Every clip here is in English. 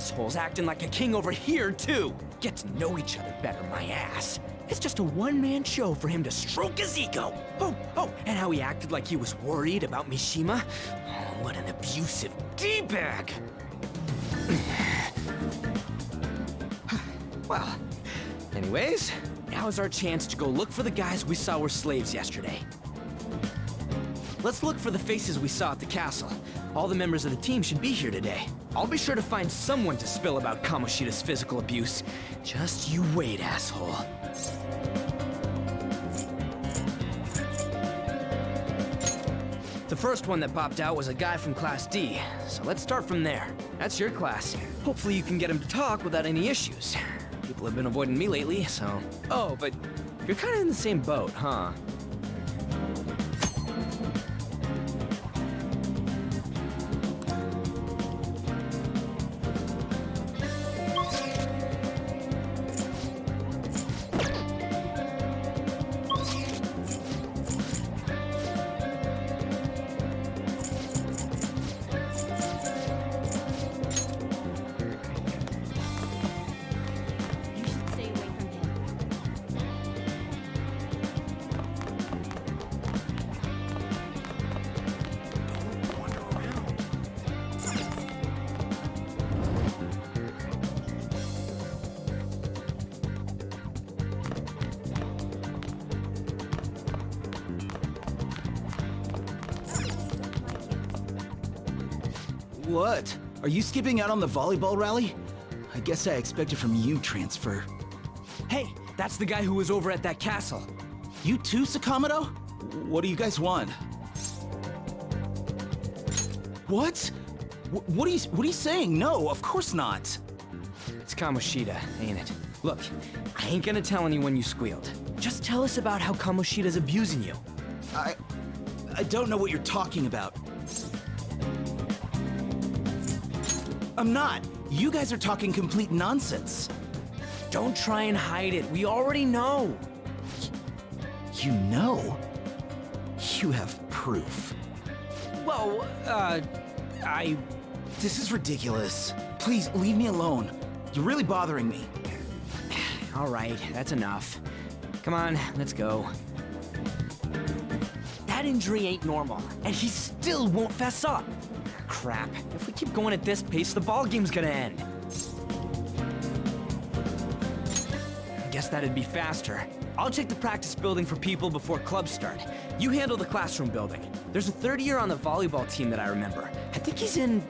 assholes acting like a king over here, too. Get to know each other better, my ass. It's just a one-man show for him to stroke his ego. Oh, and how he acted like he was worried about Mishima. Oh, what an abusive D-bag. Well, anyways, now is our chance to go look for the guys we saw were slaves yesterday. Let's look for the faces we saw at the castle. All the members of the team should be here today. I'll be sure to find someone to spill about Kamoshida's physical abuse. Just you wait, asshole. The first one that popped out was a guy from Class D, so let's start from there. That's your class. Hopefully you can get him to talk without any issues. People have been avoiding me lately, so... Oh, but you're kind of in the same boat, huh? What? Are you skipping out on the volleyball rally? I guess I expected from you, Transfer. Hey, that's the guy who was over at that castle. You too, Sakamoto? What do you guys want? What? What are you saying? No, of course not. It's Kamoshida, ain't it? Look, I ain't gonna tell anyone you squealed. Just tell us about how Kamoshida's abusing you. I don't know what you're talking about. I'm not. You guys are talking complete nonsense. Don't try and hide it. We already know. You know? You have proof. Well, This is ridiculous. Please, leave me alone. You're really bothering me. All right, that's enough. Come on, let's go. That injury ain't normal, and he still won't fess up. Crap. If we keep going at this pace, the ball game's gonna end. I guess that'd be faster. I'll check the practice building for people before clubs start. You handle the classroom building. There's a third year on the volleyball team that I remember. I think he's in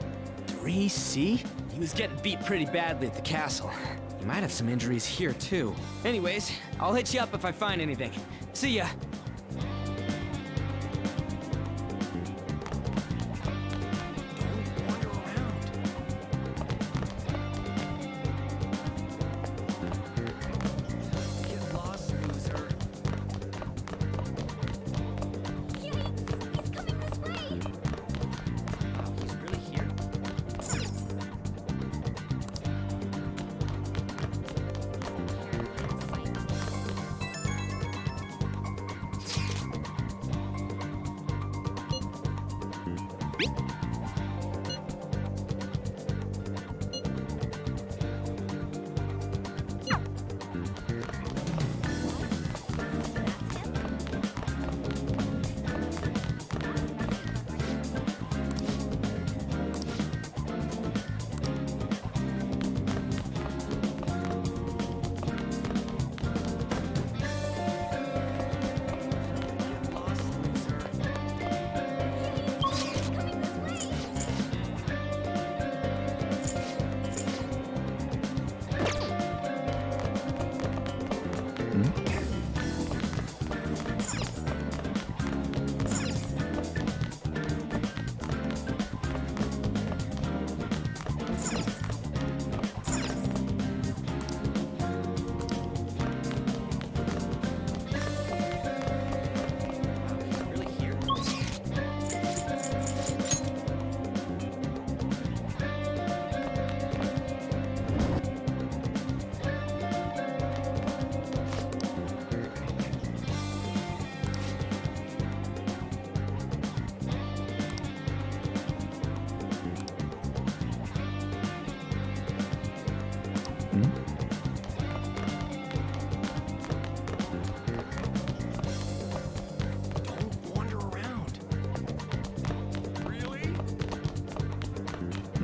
3C? He was getting beat pretty badly at the castle. He might have some injuries here, too. Anyways, I'll hit you up if I find anything. See ya.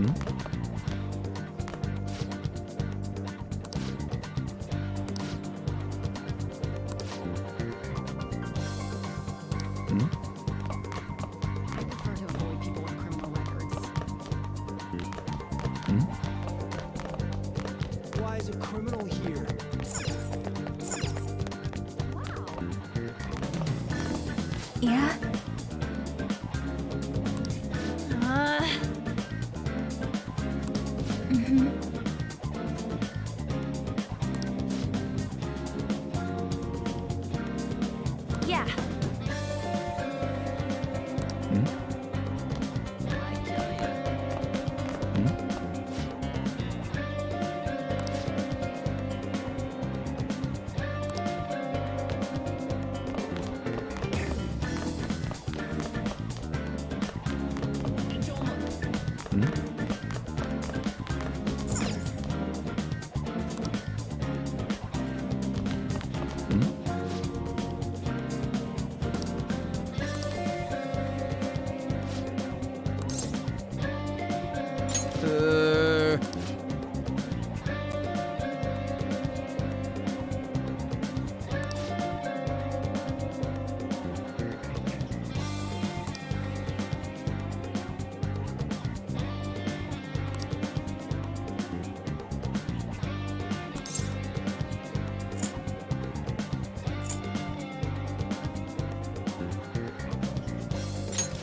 I prefer to avoid people with criminal records. Why is a criminal here? Yeah? Yeah.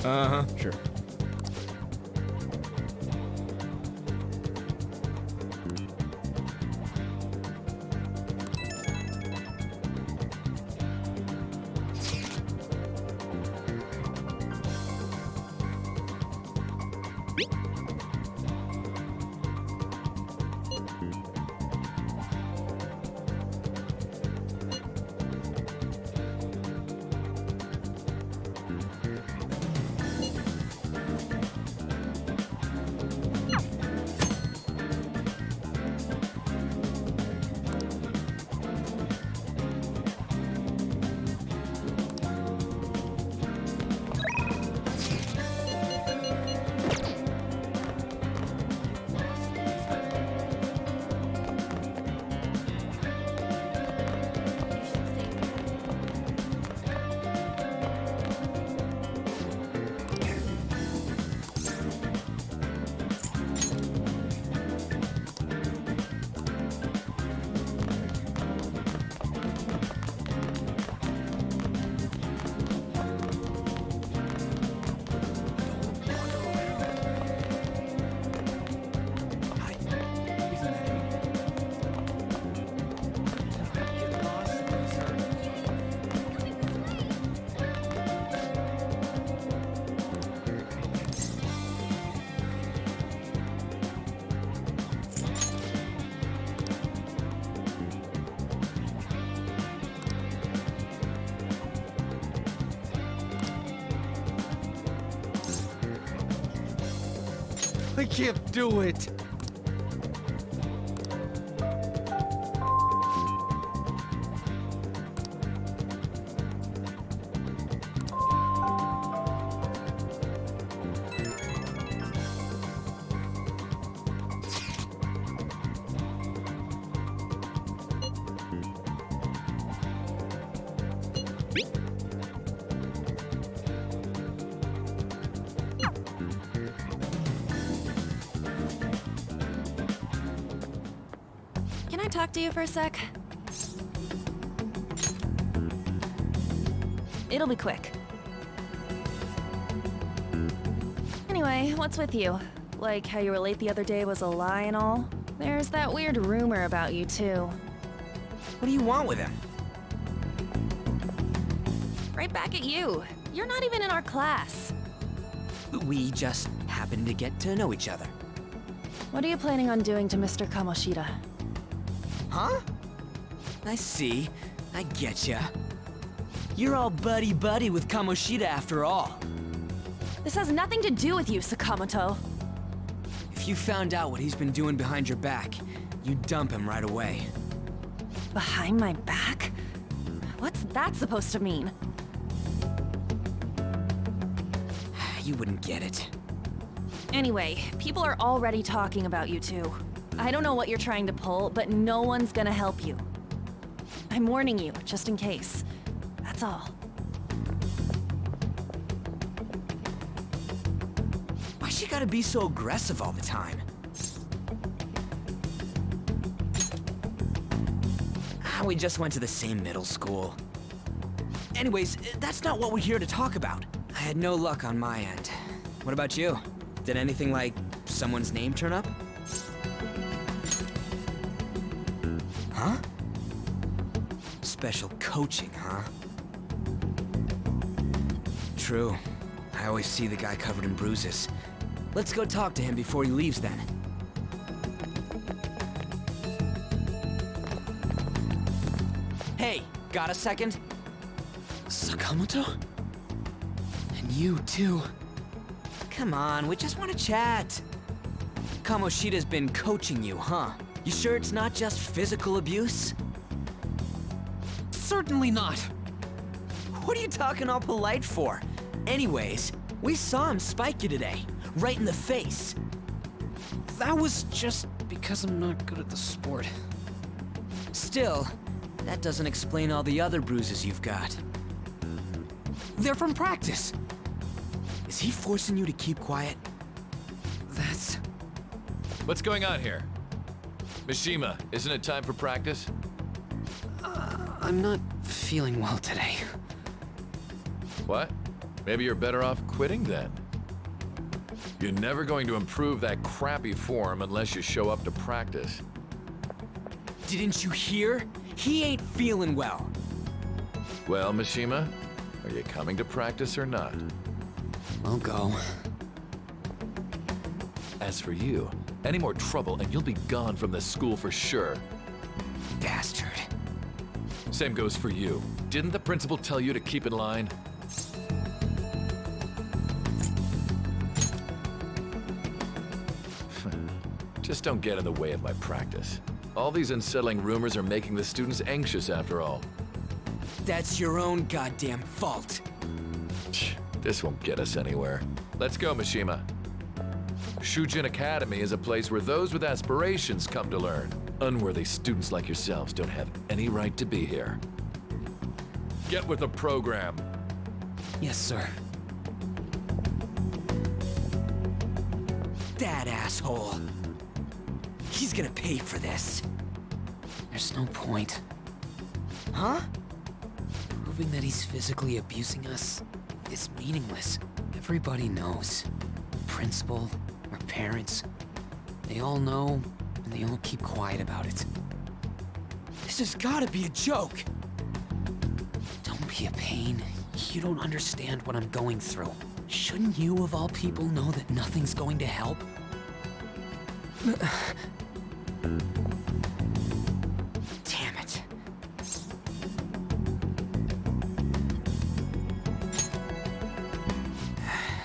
Uh-huh, sure. I can't do it. Can I talk to you for a sec? It'll be quick. Anyway, what's with you? Like how you were late the other day was a lie and all? There's that weird rumor about you, too. What do you want with him? Right back at you. You're not even in our class. We just happened to get to know each other. What are you planning on doing to Mr. Kamoshida? Huh? I see. I getcha. You're all buddy-buddy with Kamoshida after all. This has nothing to do with you, Sakamoto. If you found out what he's been doing behind your back, you'd dump him right away. Behind my back? What's that supposed to mean? You wouldn't get it. Anyway, people are already talking about you two. I don't know what you're trying to pull, but no one's gonna help you. I'm warning you, just in case. That's all. Why she gotta be so aggressive all the time? We just went to the same middle school. Anyways, that's not what we're here to talk about. I had no luck on my end. What about you? Did anything like someone's name turn up? Huh? Special coaching, huh? True. I always see the guy covered in bruises. Let's go talk to him before he leaves then. Hey, got a second? Sakamoto? And you too. Come on, we just want to chat. Kamoshida's been coaching you, huh? You sure it's not just physical abuse? Certainly not. What are you talking all polite for? Anyways, we saw him spike you today, right in the face. That was just because I'm not good at the sport. Still, that doesn't explain all the other bruises you've got. They're from practice. Is he forcing you to keep quiet? That's... What's going on here? Mishima, isn't it time for practice? I'm not feeling well today. What? Maybe you're better off quitting then. You're never going to improve that crappy form unless you show up to practice. Didn't you hear? He ain't feeling well. Well, Mishima, are you coming to practice or not? I'll go. As for you, any more trouble and you'll be gone from this school for sure. Bastard. Same goes for you. Didn't the principal tell you to keep in line? Just don't get in the way of my practice. All these unsettling rumors are making the students anxious after all. That's your own goddamn fault. This won't get us anywhere. Let's go, Mishima. Shujin Academy is a place where those with aspirations come to learn. Unworthy students like yourselves don't have any right to be here. Get with the program. Yes, sir. That asshole. He's gonna pay for this. There's no point. Huh? Proving that he's physically abusing us is meaningless. Everybody knows. Principal, our parents, they all know, and they all keep quiet about it. This has gotta be a joke. Don't be a pain. You don't understand what I'm going through. Shouldn't you, of all people, know that nothing's going to help? Damn it.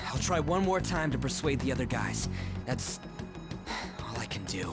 I'll try one more time to persuade the other guys. That's all I can do.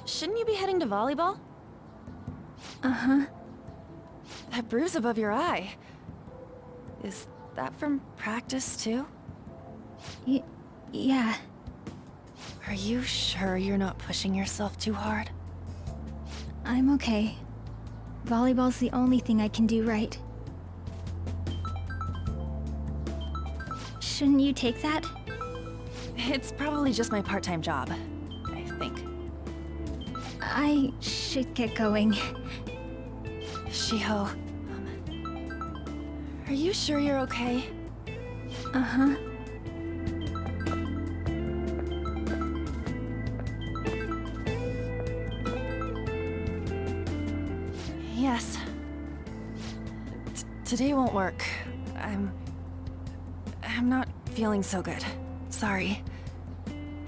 Shouldn't you be heading to volleyball? Uh-huh. That bruise above your eye. Is that from practice too? Yeah. Are you sure you're not pushing yourself too hard? I'm okay. Volleyball's the only thing I can do right. Shouldn't you take that? It's probably just my part-time job, I think. I should get going. Shiho, are you sure you're okay? Uh-huh. Yes. Today won't work. I'm not feeling so good. Sorry.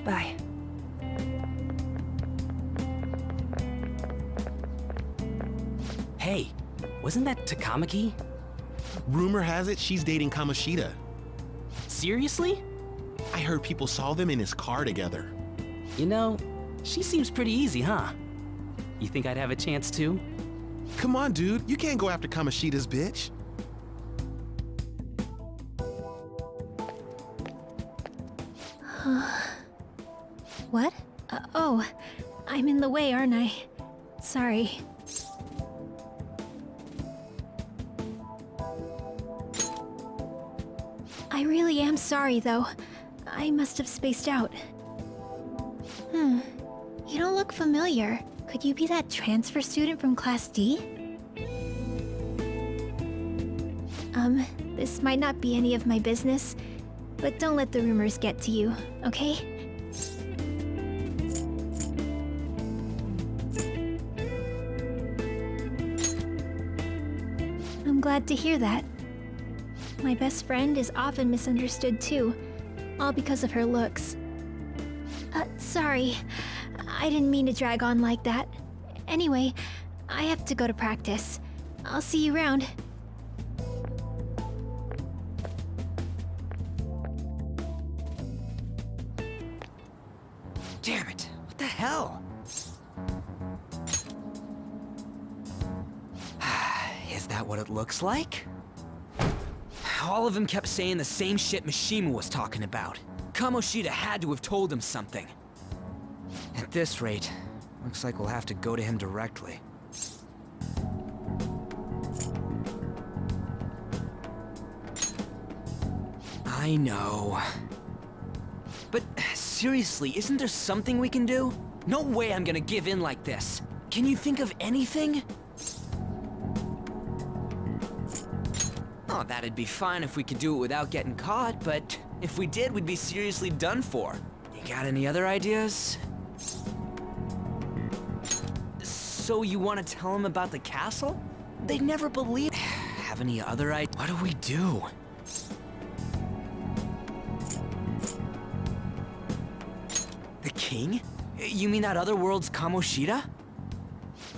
Bye. Hey, wasn't that Takamaki? Rumor has it she's dating Kamoshida. Seriously? I heard people saw them in his car together. You know, she seems pretty easy, huh? You think I'd have a chance too? Come on, dude. You can't go after Kamoshida's bitch. What? Oh, I'm in the way, aren't I? Sorry. I really am sorry, though. I must have spaced out. You don't look familiar. Could you be that transfer student from Class D? This might not be any of my business, but don't let the rumors get to you, okay? I'm glad to hear that. My best friend is often misunderstood too, all because of her looks. Sorry. I didn't mean to drag on like that. Anyway, I have to go to practice. I'll see you around. Damn it! What the hell? Is that what it looks like? All of them kept saying the same shit Mishima was talking about. Kamoshida had to have told him something. At this rate, looks like we'll have to go to him directly. I know. But seriously, isn't there something we can do? No way I'm gonna give in like this. Can you think of anything? Oh, that'd be fine if we could do it without getting caught, but if we did, we'd be seriously done for. You got any other ideas? So you want to tell them about the castle? They'd never believe. Have any other ideas? What do we do? The king? You mean that other world's Kamoshida?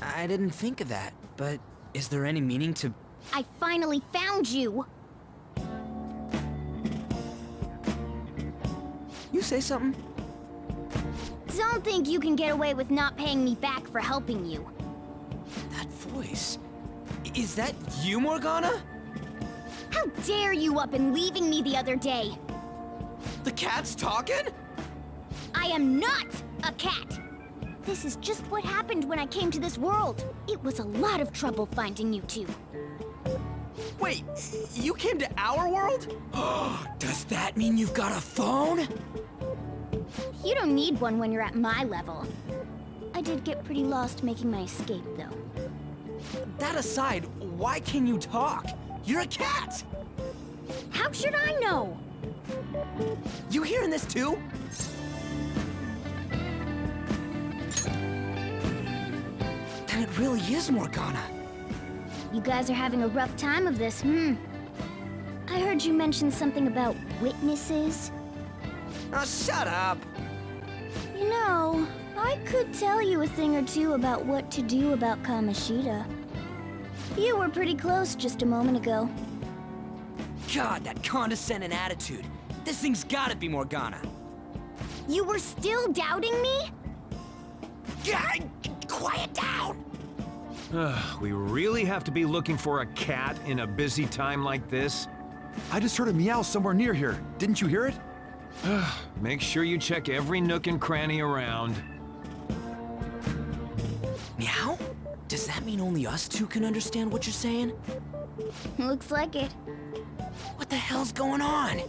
I didn't think of that, but is there any meaning to... I finally found you! You say something? Don't think you can get away with not paying me back for helping you. That voice... Is that you, Morgana? How dare you up and leaving me the other day? The cat's talking? I am not a cat! This is just what happened when I came to this world. It was a lot of trouble finding you two. Wait, you came to our world? Does that mean you've got a phone? You don't need one when you're at my level. I did get pretty lost making my escape, though. That aside, why can you talk? You're a cat! How should I know? You hearing this too? Then it really is Morgana. You guys are having a rough time of this, I heard you mention something about witnesses. Oh, shut up. You know, I could tell you a thing or two about what to do about Kamoshida. You were pretty close just a moment ago. God, that condescending attitude. This thing's gotta be Morgana. You were still doubting me? God, quiet down! We really have to be looking for a cat in a busy time like this? I just heard a meow somewhere near here. Didn't you hear it? Make sure you check every nook and cranny around. Meow? Does that mean only us two can understand what you're saying? Looks like it. What the hell's going on?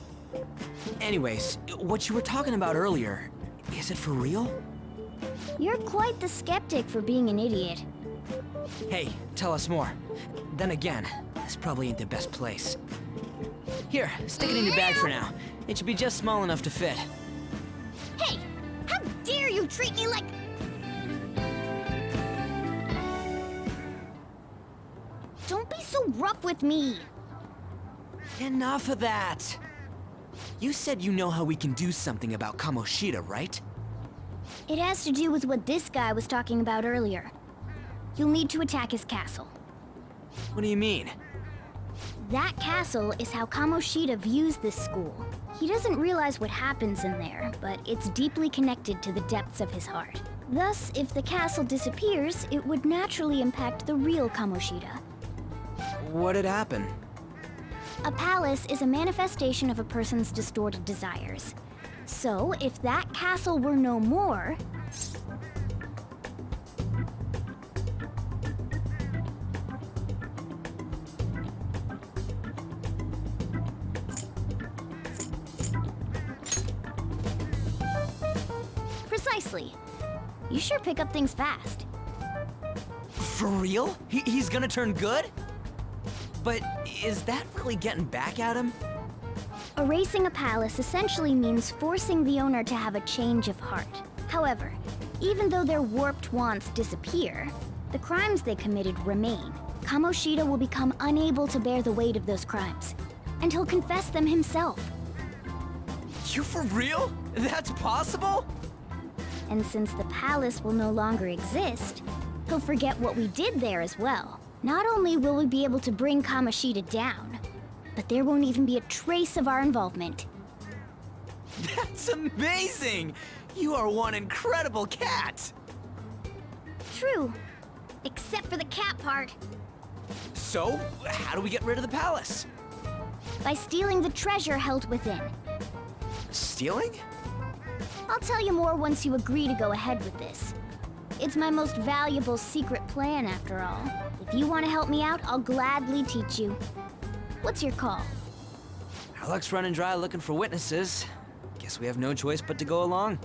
Anyways, what you were talking about earlier, is it for real? You're quite the skeptic for being an idiot. Hey, tell us more. Then again, this probably ain't the best place. Here, stick it in your bag for now. It should be just small enough to fit. Hey, how dare you treat me like... Don't be so rough with me. Enough of that. You said you know how we can do something about Kamoshida, right? It has to do with what this guy was talking about earlier. You'll need to attack his castle. What do you mean? That castle is how Kamoshida views this school. He doesn't realize what happens in there, but it's deeply connected to the depths of his heart. Thus, if the castle disappears, it would naturally impact the real Kamoshida. What'd happen? A palace is a manifestation of a person's distorted desires. So, if that castle were no more... Precisely. You sure pick up things fast. For real? He's gonna turn good? But is that really getting back at him? Erasing a palace essentially means forcing the owner to have a change of heart. However, even though their warped wants disappear, the crimes they committed remain. Kamoshida will become unable to bear the weight of those crimes, and he'll confess them himself. You for real? That's possible? And since the palace will no longer exist, he'll forget what we did there as well. Not only will we be able to bring Kamoshida down, but there won't even be a trace of our involvement. That's amazing! You are one incredible cat! True. Except for the cat part. So, how do we get rid of the palace? By stealing the treasure held within. Stealing? I'll tell you more once you agree to go ahead with this. It's my most valuable secret plan, after all. If you want to help me out, I'll gladly teach you. What's your call? Our luck's running dry looking for witnesses. Guess we have no choice but to go along.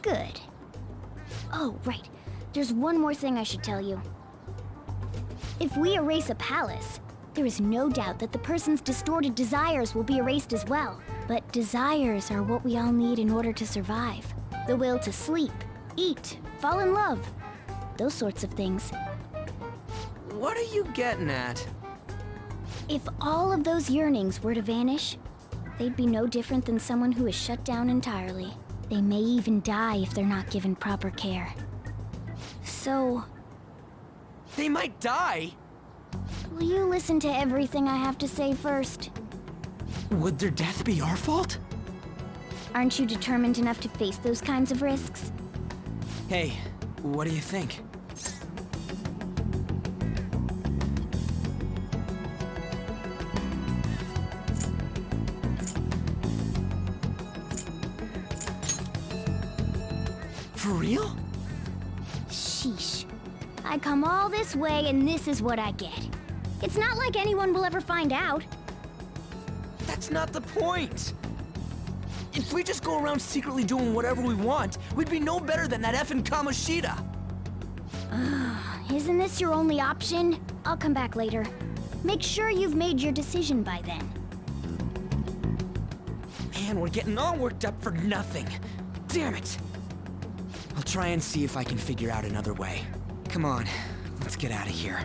Good. Oh, right. There's one more thing I should tell you. If we erase a palace, there is no doubt that the person's distorted desires will be erased as well. But desires are what we all need in order to survive. The will to sleep, eat, fall in love. Those sorts of things. What are you getting at? If all of those yearnings were to vanish, they'd be no different than someone who is shut down entirely. They may even die if they're not given proper care. So, They might die? will you listen to everything I have to say first? Would their death be our fault? Aren't you determined enough to face those kinds of risks? Hey, what do you think? For real? Sheesh. I come all this way and this is what I get. It's not like anyone will ever find out. That's not the point. If we just go around secretly doing whatever we want, we'd be no better than that effing Kamoshida. Isn't this your only option? I'll come back later. Make sure you've made your decision by then. Man, we're getting all worked up for nothing. Damn it! I'll try and see if I can figure out another way. Come on, let's get out of here.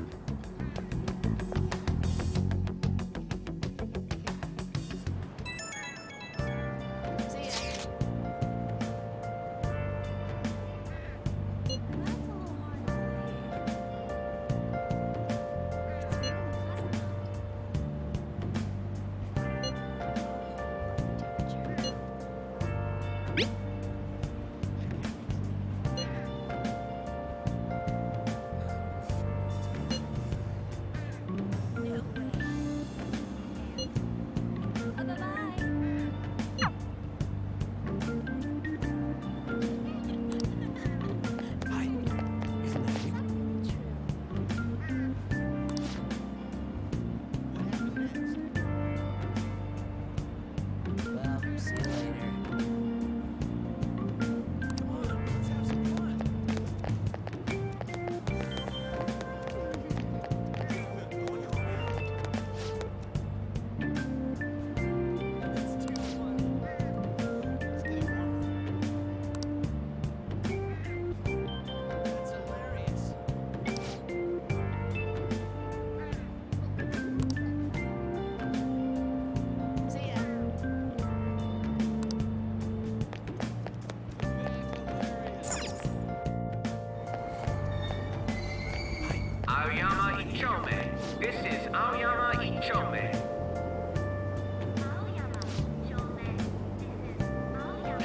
Aoyama Ichome. This is Aoyama Ichome.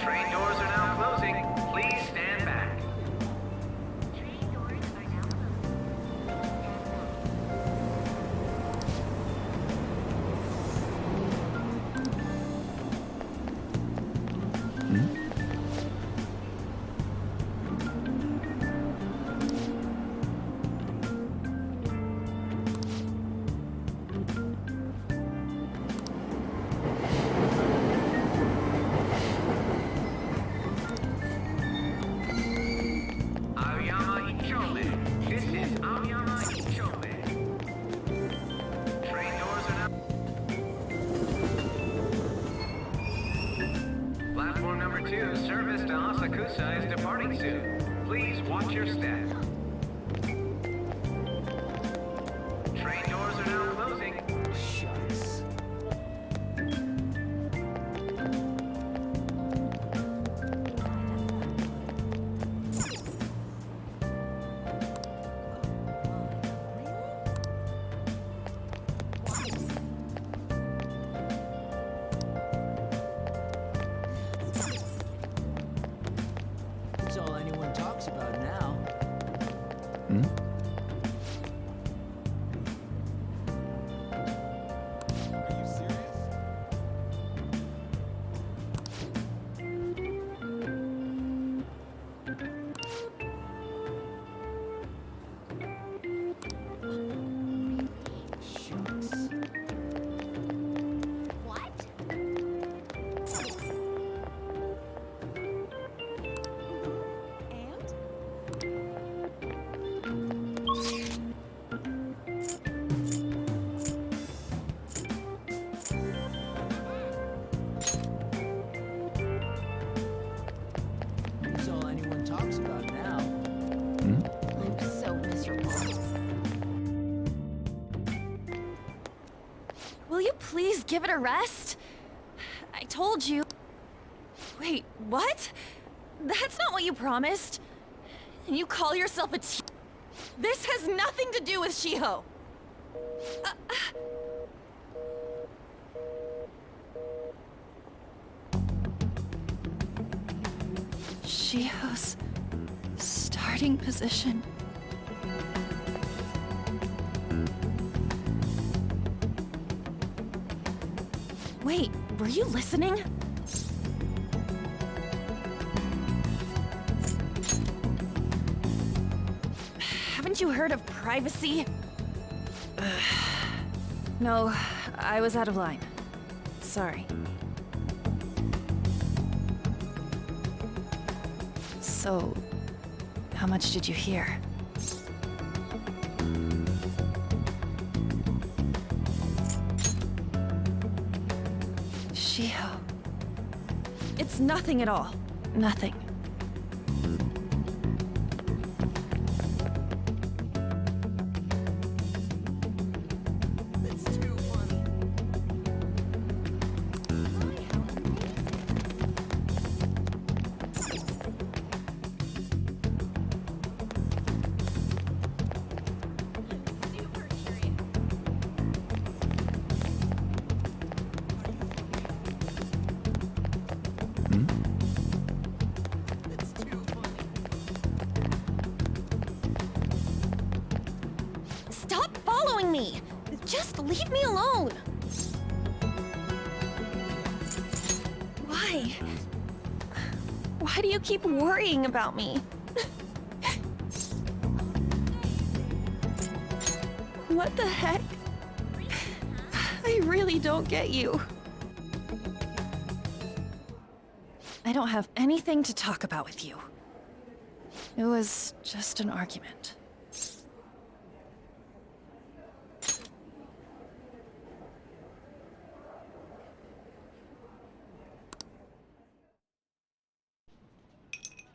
Train doors are now closing. Please stand back. Aoyama Ichome. This is Aoyama Ichome. Train doors are now. Platform number 2, service to Asakusa is departing soon. Please watch your step. Train doors are now closing. Shucks. That's all anyone talks about now. Are you serious? Shucks. What? That's all anyone talks about now. I'm so miserable. Will you please give it a rest? I told you. Wait, what? That's not what you promised. And you call yourself a This has nothing to do with Shiho. Shiho's starting position. Wait, were you listening? Haven't you heard of privacy? No, I was out of line. Sorry. So, how much did you hear? Shiho. It's nothing at all. Nothing. Stop following me! Just leave me alone! Why? Why do you keep worrying about me? What the heck? I really don't get you. I don't have anything to talk about with you. It was just an argument.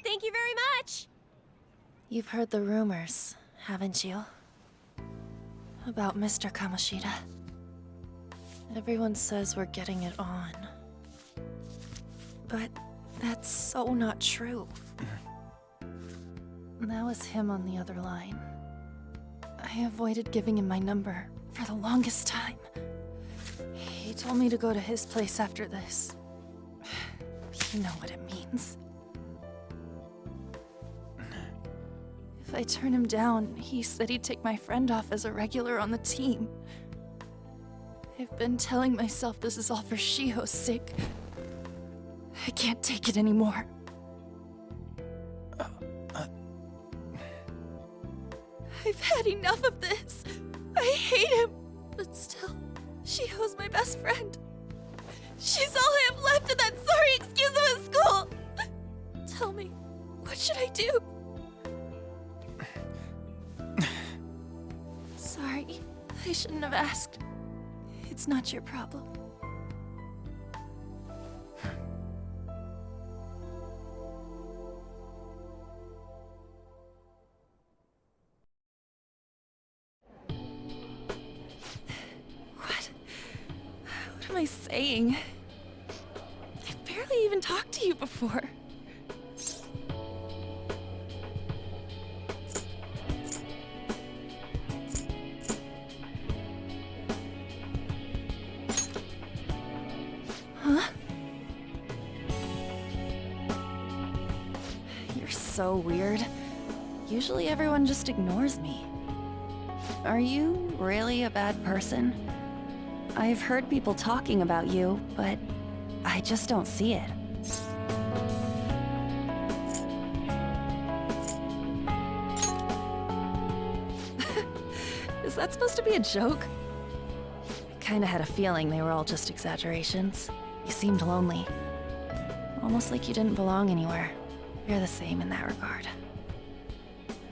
Thank you very much! You've heard the rumors, haven't you? About Mr. Kamoshida. Everyone says we're getting it on. But that's so not true. That was him on the other line. I avoided giving him my number for the longest time. He told me to go to his place after this. You know what it means. If I turn him down, he said he'd take my friend off as a regular on the team. I've been telling myself this is all for Shiho's sake. I can't take it anymore. I've had enough of this. I hate him. But still, Shiho's my best friend. She's all I have left in that sorry excuse of a school. Tell me, what should I do? Sorry, I shouldn't have asked. It's not your problem. What am I saying? I've barely even talked to you before. Huh? You're so weird. Usually everyone just ignores me. Are you really a bad person? I've heard people talking about you, but I just don't see it. Is that supposed to be a joke? I kinda had a feeling they were all just exaggerations. You seemed lonely. Almost like you didn't belong anywhere. You're the same in that regard.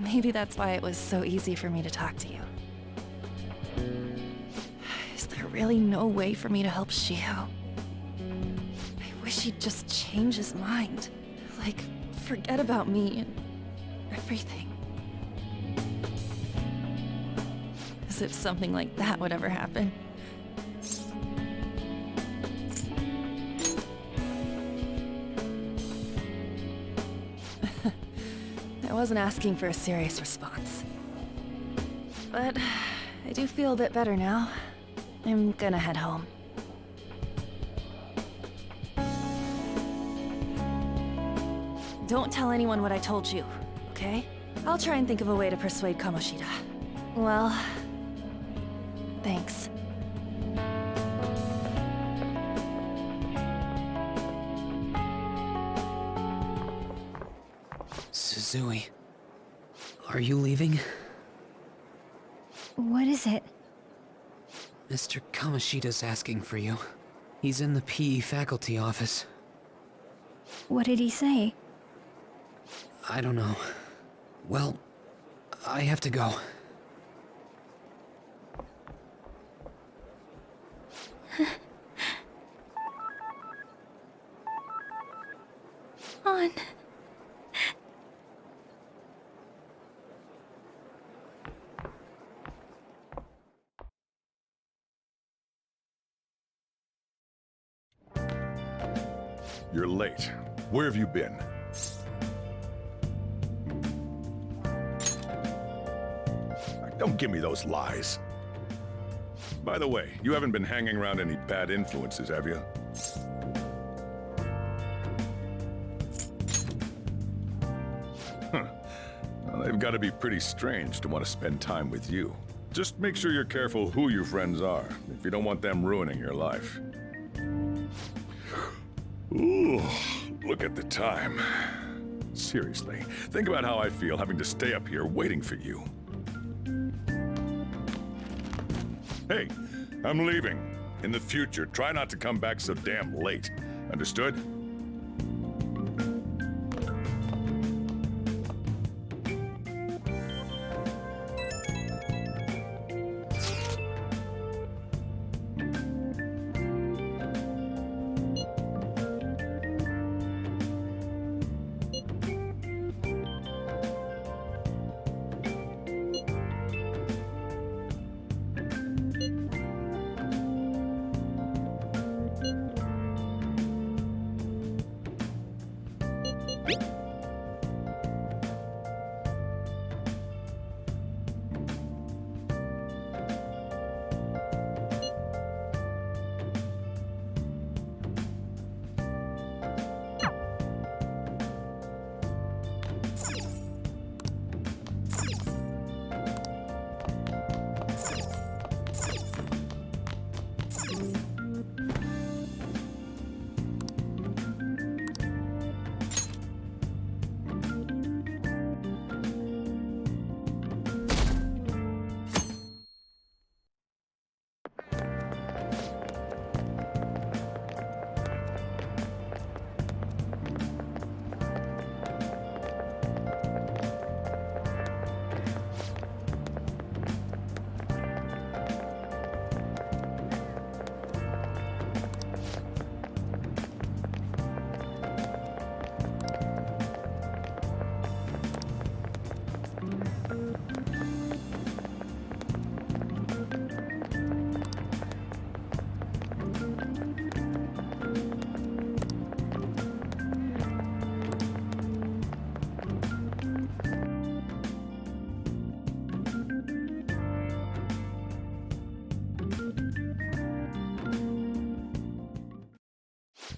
Maybe that's why it was so easy for me to talk to you. Is there really no way for me to help Shiho? I wish he'd just change his mind. Like, forget about me and everything. As if something like that would ever happen. I wasn't asking for a serious response. But I do feel a bit better now. I'm gonna head home. Don't tell anyone what I told you, okay? I'll try and think of a way to persuade Kamoshida. Well, thanks. Suzui, are you leaving? What is it? Mr. Kamoshida's asking for you. He's in the PE faculty office. What did he say? I don't know. Well, I have to go. you're late. Where have you been? Don't give me those lies. By the way, you haven't been hanging around any bad influences, have you? Huh. Well, they've got to be pretty strange to want to spend time with you. Just make sure you're careful who your friends are, if you don't want them ruining your life. Ooh, look at the time. Seriously, think about how I feel having to stay up here waiting for you. Hey, I'm leaving. In the future, try not to come back so damn late. Understood?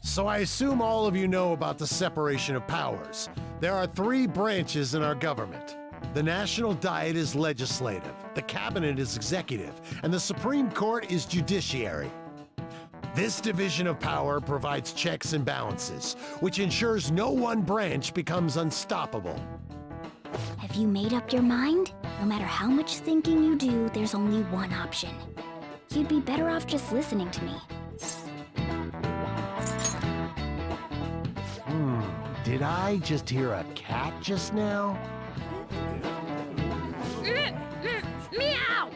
So I assume all of you know about the separation of powers. There are 3 branches in our government. The National Diet is legislative, the Cabinet is executive, and the Supreme Court is judiciary. This division of power provides checks and balances, which ensures no one branch becomes unstoppable. Have you made up your mind? No matter how much thinking you do, there's only one option. You'd be better off just listening to me. Did I just hear a cat just now? Meow!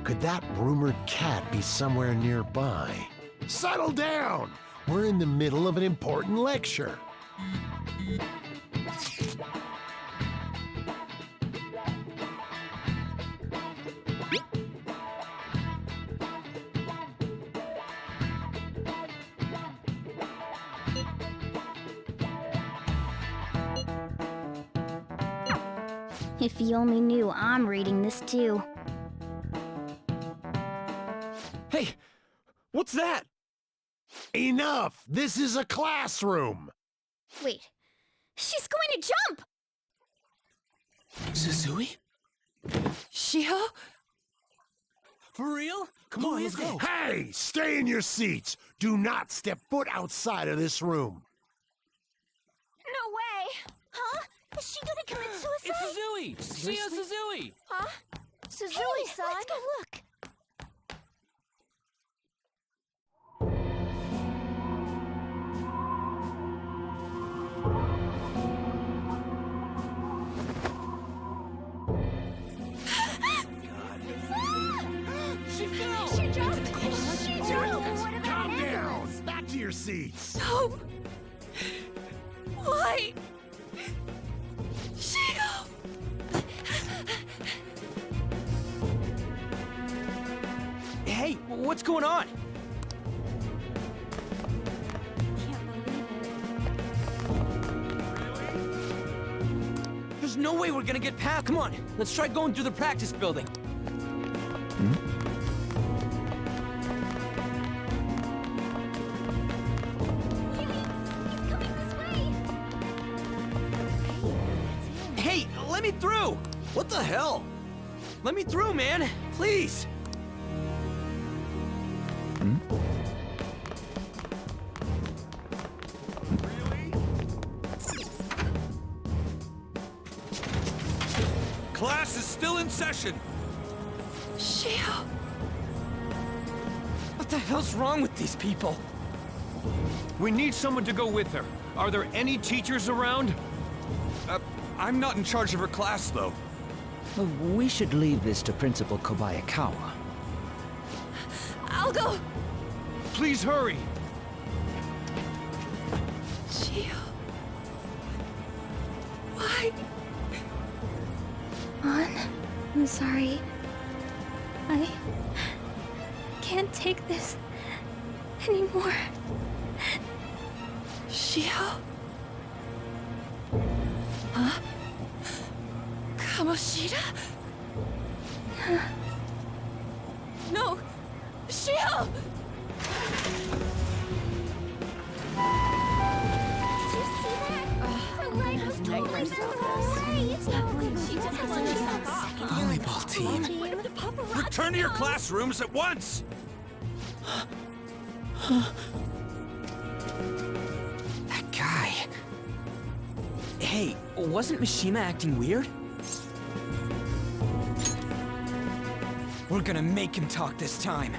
Could that rumored cat be somewhere nearby? Settle down! We're in the middle of an important lecture. If you only knew I'm reading this too. Hey, what's that? Enough! This is a classroom! Wait, she's going to jump! Suzui? Shiho? For real? Come on, let's go. Hey! Stay in your seats! Do not step foot outside of this room! No way! Huh? Is she gonna commit suicide? It's Suzui! Shio Suzui! Huh? Suzui-san! Let's go look! She fell! She jumped! She jumped! Calm down! Back to your seats! No! Why? Shio! Hey, what's going on? way we're gonna get past. Come on, let's try going through the practice building. Hey, let me through! What the hell? Let me through, man! Please! Class is still in session. Shio. What the hell's wrong with these people? We need someone to go with her. Are there any teachers around? I'm not in charge of her class, though. Well, we should leave this to Principal Kobayakawa. I'll go. Please hurry. Shio. Why? I'm sorry. I can't take this anymore. Shio? Huh? Kamoshida? No! Shio! Did you see that? Her leg was totally bent away. It's no good. She took a bunch of Volleyball team. Return to your classrooms at once! That guy. Hey, wasn't Mishima acting weird? We're gonna make him talk this time.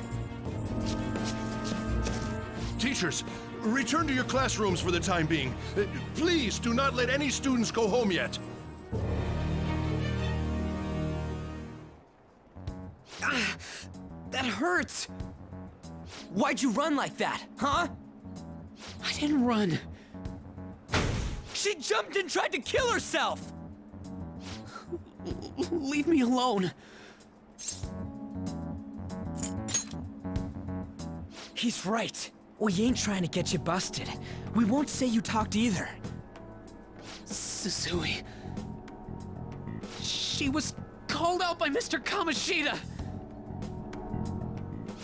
Teachers, return to your classrooms for the time being. Please do not let any students go home yet. That hurts! Why'd you run like that, huh? I didn't run. She jumped and tried to kill herself! Leave me alone. He's right. We ain't trying to get you busted. We won't say you talked either. Suzui. She was called out by Mr. Kamoshida.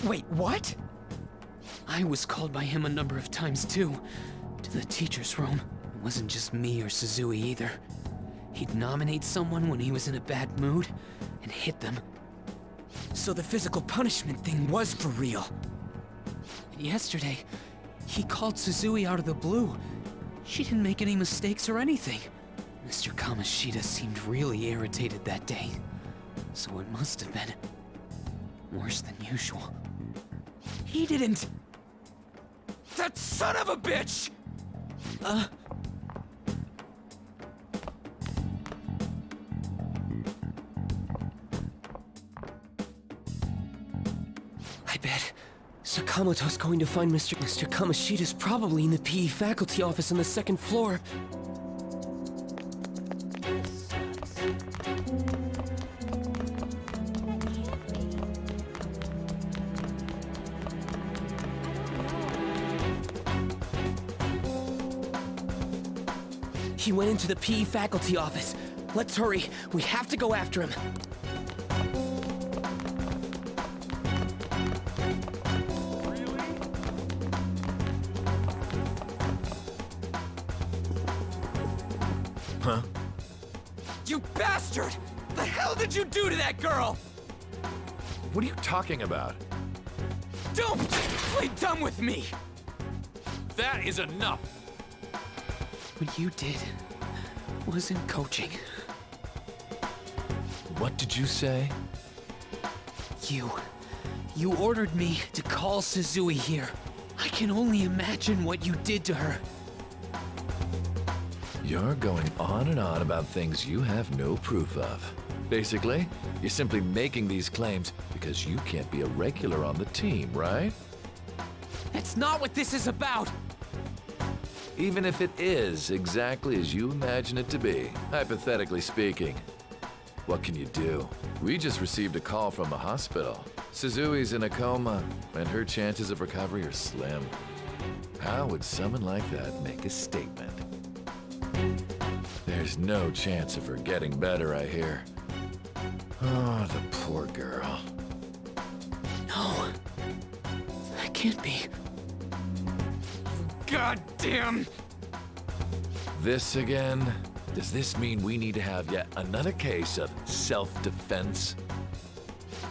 Wait, what? I was called by him a number of times too, to the teacher's room. It wasn't just me or Suzui either. He'd nominate someone when he was in a bad mood, and hit them. So the physical punishment thing was for real. And yesterday, he called Suzui out of the blue. She didn't make any mistakes or anything. Mr. Kamoshida seemed really irritated that day, so it must have been worse than usual. He didn't... That son of a bitch! I bet Sakamoto's going to find Mr. Kamoshida's probably in the PE faculty office on the second floor. He went into the PE faculty office. Let's hurry. We have to go after him. Huh? You bastard! The hell did you do to that girl? What are you talking about? Don't play dumb with me! That is enough! What you did wasn't coaching. What did you say? You ordered me to call Suzui here. I can only imagine what you did to her. You're going on and on about things you have no proof of. Basically, you're simply making these claims because you can't be a regular on the team, right? That's not what this is about! Even if it is exactly as you imagine it to be, hypothetically speaking. What can you do? We just received a call from the hospital. Suzui's in a coma, and her chances of recovery are slim. How would someone like that make a statement? There's no chance of her getting better, I hear. Oh, the poor girl. No. That can't be. God damn! This again? Does this mean we need to have yet another case of self-defense?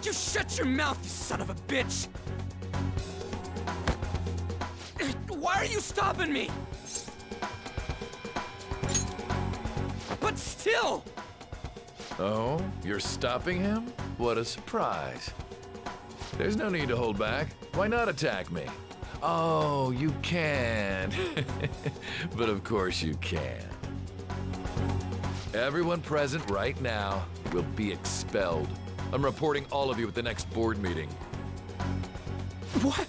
You shut your mouth, you son of a bitch! Why are you stopping me? But still! Oh, you're stopping him? What a surprise. There's no need to hold back. Why not attack me? Oh, you can. But of course you can. Everyone present right now will be expelled. I'm reporting all of you at the next board meeting. What?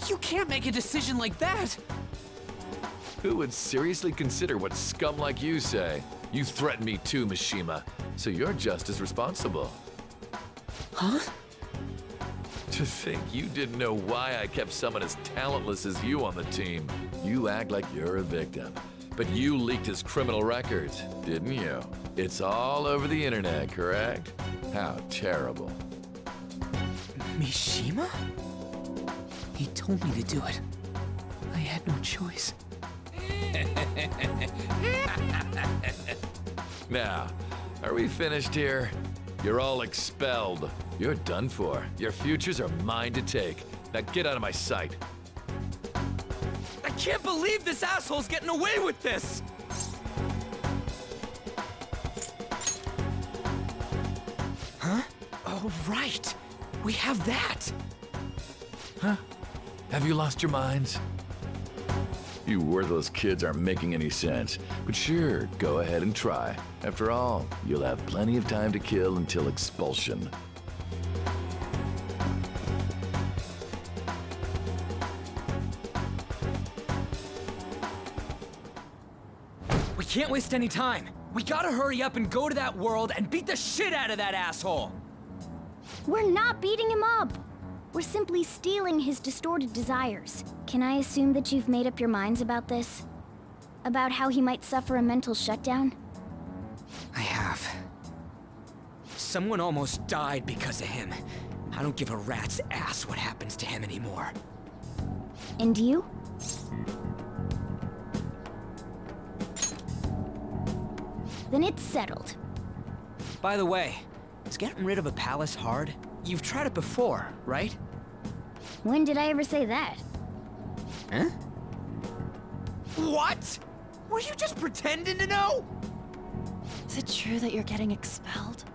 You can't make a decision like that! Who would seriously consider what scum like you say? You threatened me too, Mishima, so you're just as responsible. Huh? To think you didn't know why I kept someone as talentless as you on the team. You act like you're a victim. But you leaked his criminal records, didn't you? It's all over the internet, correct? How terrible. Mishima? He told me to do it. I had no choice. Now, are we finished here? You're all expelled. You're done for. Your futures are mine to take. Now get out of my sight. I can't believe this asshole's getting away with this! Huh? Oh, right. We have that. Huh? Have you lost your minds? You worthless kids aren't making any sense. But sure, go ahead and try. After all, you'll have plenty of time to kill until expulsion. We can't waste any time. We gotta hurry up and go to that world and beat the shit out of that asshole! We're not beating him up. We're simply stealing his distorted desires. Can I assume that you've made up your minds about this? About how he might suffer a mental shutdown? I have. Someone almost died because of him. I don't give a rat's ass what happens to him anymore. And you? Then it's settled. By the way, is getting rid of a palace hard? You've tried it before, right? When did I ever say that? Huh? What? Were you just pretending to know? Is it true that you're getting expelled?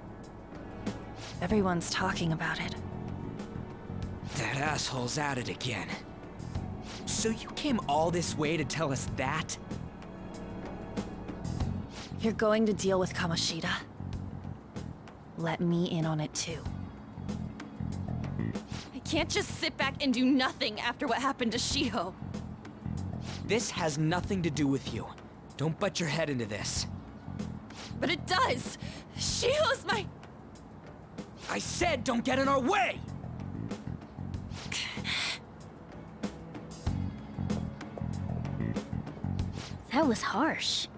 Everyone's talking about it. That asshole's at it again. So you came all this way to tell us that? You're going to deal with Kamoshida. Let me in on it too. I can't just sit back and do nothing after what happened to Shiho. This has nothing to do with you. Don't butt your head into this. But it does! Shiho's my... I said don't get in our way! That was harsh.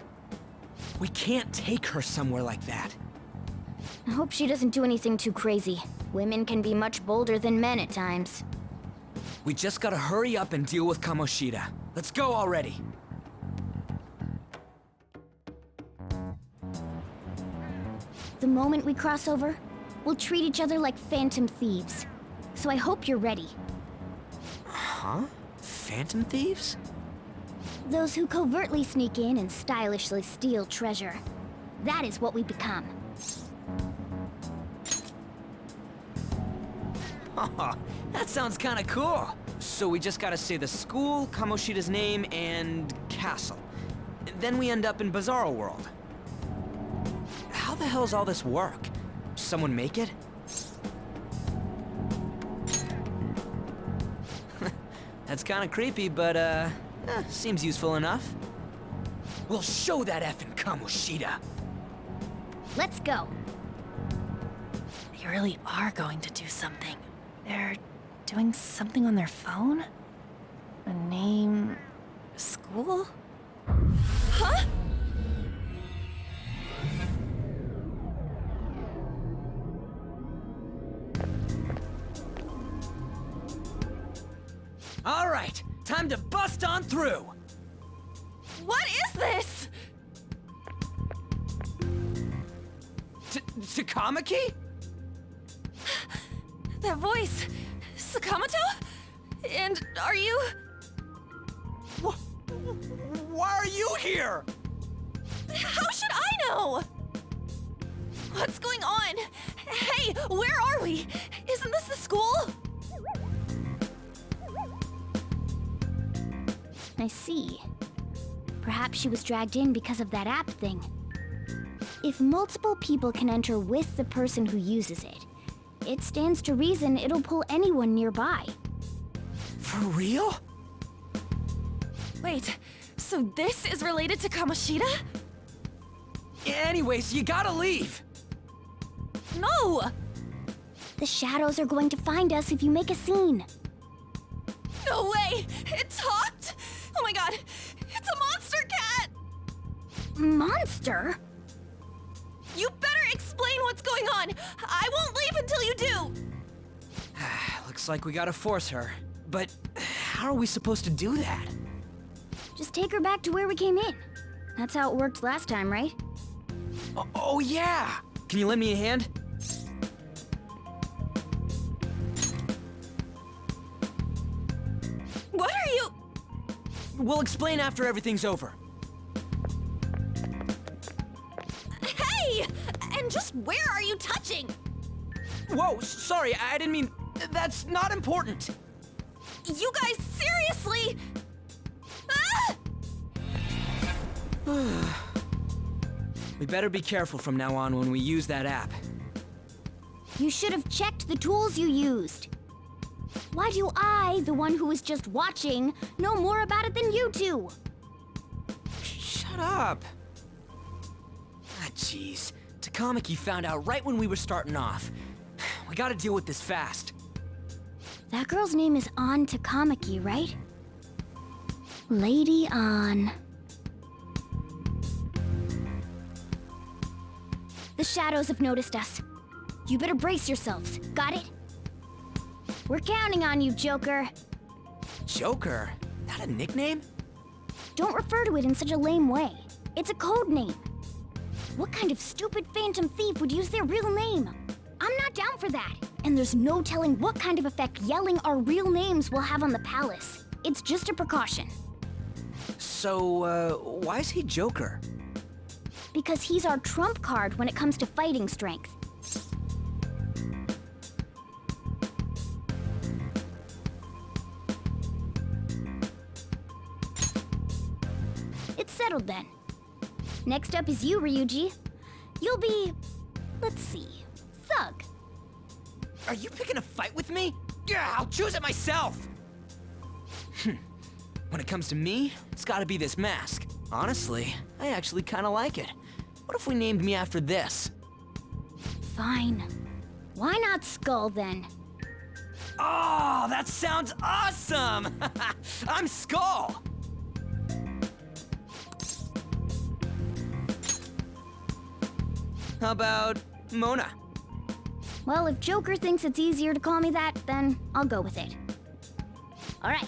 We can't take her somewhere like that. I hope she doesn't do anything too crazy. Women can be much bolder than men at times. We just gotta hurry up and deal with Kamoshida. Let's go already. The moment we cross over, we'll treat each other like phantom thieves. So I hope you're ready. Huh? Phantom thieves? Those who covertly sneak in and stylishly steal treasure. That is what we become. That sounds kinda cool. So we just gotta say the school, Kamoshida's name, and castle. Then we end up in Bizarro World. How the hell's all this work? Someone make it? That's kinda creepy, but seems useful enough. We'll show that effing Kamoshida. Let's go. They really are going to do something. They're doing something on their phone? A name... school? Huh? All right, time to bust on through. What is this? Takamaki? That voice. Sakamoto? And are you... Why are you here? How should I know? What's going on? Hey, where are we? Isn't this the school? I see. Perhaps she was dragged in because of that app thing. If multiple people can enter with the person who uses it, it stands to reason it'll pull anyone nearby. For real? Wait, so this is related to Kamoshida? Anyways, you gotta leave. No! The shadows are going to find us if you make a scene. No way! It talked? Oh my god, it's a monster cat! Monster? You better explain what's going on! I won't leave until you do! Looks like we gotta force her. But how are we supposed to do that? Just take her back to where we came in. That's how it worked last time, right? Oh yeah! Can you lend me a hand? What are you... We'll explain after everything's over. Hey! And just where are you touching? Whoa, sorry, I didn't mean... That's not important. You guys, seriously? Ah! We better be careful from now on when we use that app. You should have checked the tools you used. Why do I, the one who was just watching, know more about it than you two? Shut up. Ah, jeez. Takamaki found out right when we were starting off. We gotta deal with this fast. That girl's name is An Takamaki, right? Lady An. The shadows have noticed us. You better brace yourselves. Got it? We're counting on you, Joker. Joker? That a nickname? Don't refer to it in such a lame way. It's a code name. What kind of stupid phantom thief would use their real name? I'm not down for that. And there's no telling what kind of effect yelling our real names will have on the palace. It's just a precaution. So, why is he Joker? Because he's our trump card when it comes to fighting strength. It's settled then. Next up is you, Ryuji. You'll be... let's see... Thug. Are you picking a fight with me? Yeah, I'll choose it myself! When it comes to me, it's gotta be this mask. Honestly, I actually kinda like it. What if we named me after this? Fine. Why not Skull, then? Oh, that sounds awesome! I'm Skull! How about Mona? Well, if Joker thinks it's easier to call me that, then I'll go with it. All right.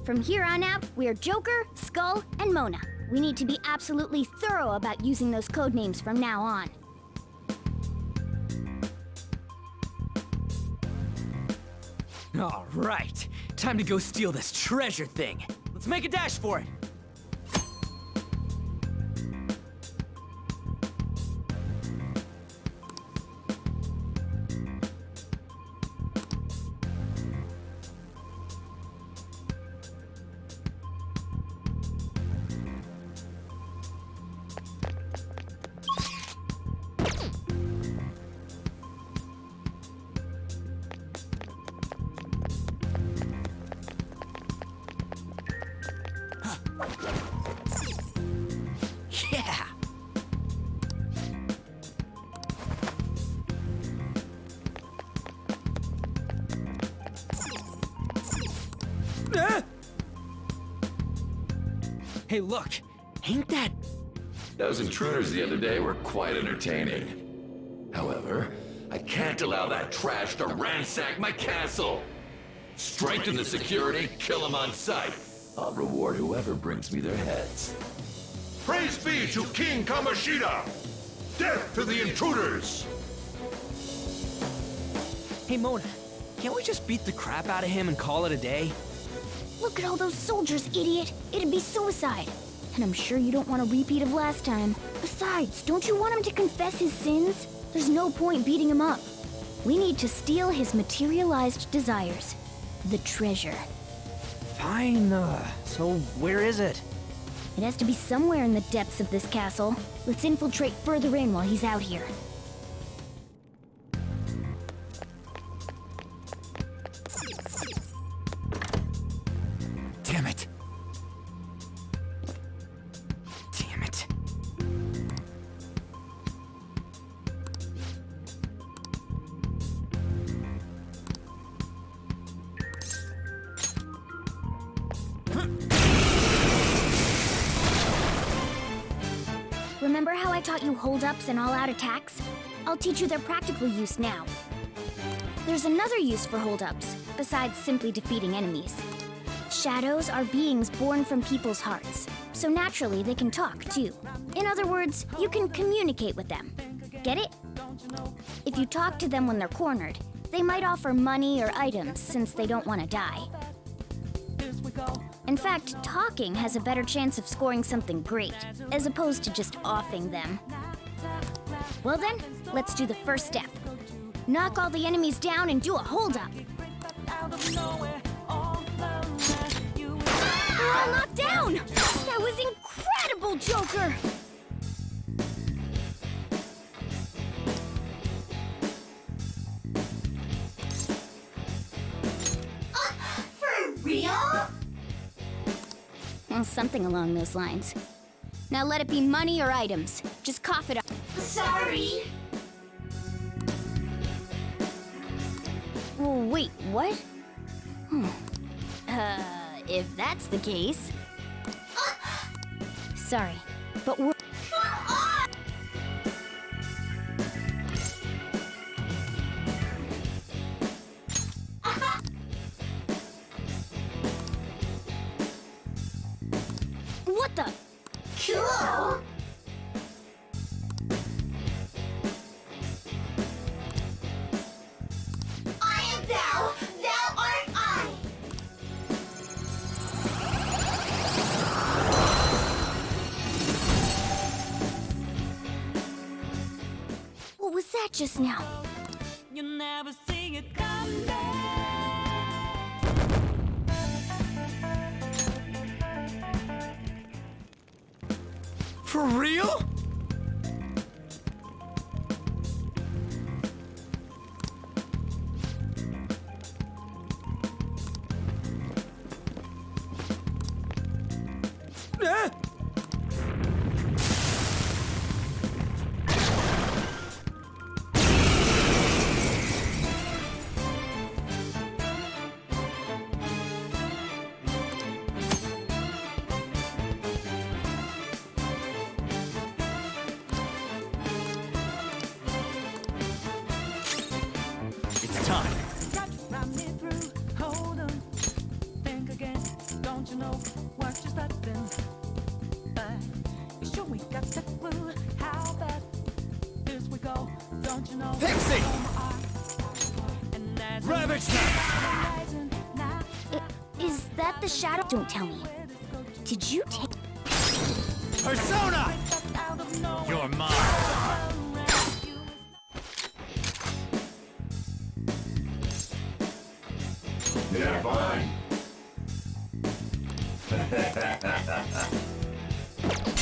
From here on out, we're Joker, Skull, and Mona. We need to be absolutely thorough about using those code names from now on. All right. Time to go steal this treasure thing. Let's make a dash for it. Yeah! Hey, look! Ain't that... Those intruders the other day were quite entertaining. However, I can't allow that trash to ransack my castle! Strengthen the security, kill them on sight. I'll reward whoever brings me their heads. Praise be to King Kamoshida! Death to the intruders! Hey, Mona, can't we just beat the crap out of him and call it a day? Look at all those soldiers, idiot. It'd be suicide. And I'm sure you don't want a repeat of last time. Besides, don't you want him to confess his sins? There's no point beating him up. We need to steal his materialized desires. The treasure. Fine, so where is it? It has to be somewhere in the depths of this castle. Let's infiltrate further in while he's out here. Damn it. Damn it. Remember how I taught you hold-ups and all-out attacks? I'll teach you their practical use now. There's another use for hold-ups, besides simply defeating enemies. Shadows are beings born from people's hearts, so naturally they can talk too. In other words, you can communicate with them. Get it? If you talk to them when they're cornered, they might offer money or items since they don't want to die. In fact, talking has a better chance of scoring something great, as opposed to just offing them. Well then, let's do the first step. Knock all the enemies down and do a hold-up. They're all knocked down! That was incredible, Joker! For real? Well, something along those lines. Now let it be money or items. Just cough it up. Sorry. Well, wait, what? If that's the case... Sorry, but we're... What the? Cool. I am thou, thou art I. What was that just now? You never see it coming. For real? Ah! It's time. Pixie! Ravage them! Is that the shadow? Don't tell me. Did you take... Persona! You're mine. Yeah, fine.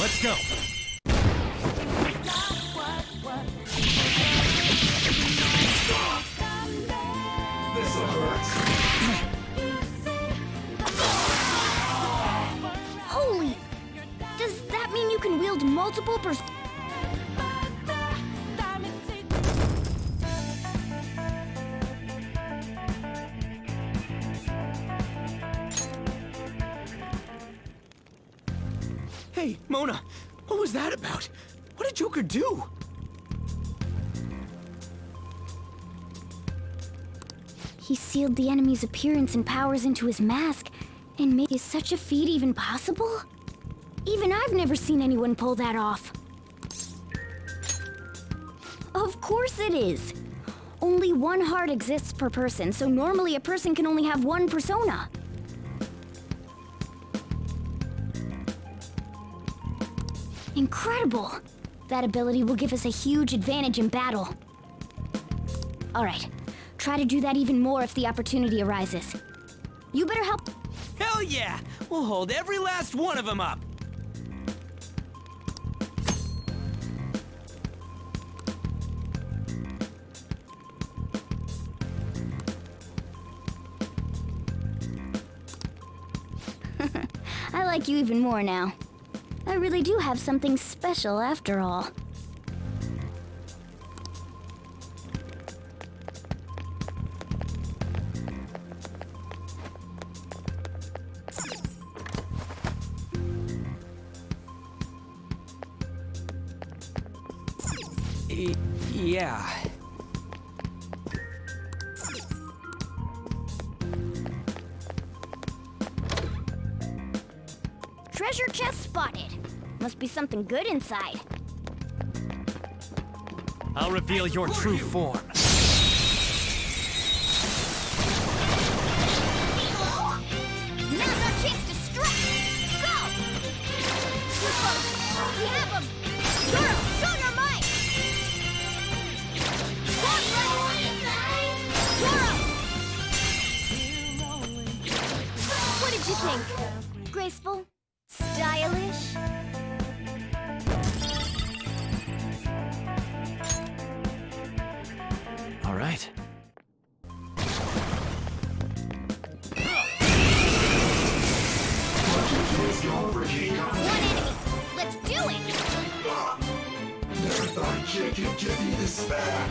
Let's go. This'll hurt. Holy! Does that mean you can wield multiple Hey, Mona, what was that about? What did Joker do? He sealed the enemy's appearance and powers into his mask, and is such a feat even possible? Even I've never seen anyone pull that off. Of course it is. Only one heart exists per person, so normally a person can only have one persona. Incredible! That ability will give us a huge advantage in battle. Alright, try to do that even more if the opportunity arises. You better help. Hell yeah! We'll hold every last one of them up! I like you even more now. I really do have something special after all. Yeah. Treasure chest spotted. Must be something good inside. I'll reveal your true form. Now's our chance to strike! Go! Too close! We have him! Zoro, show your might! Zoro! What did you think? Graceful? Stylish? All right. One enemy! Let's do it! Never thought a kid could give me this bad.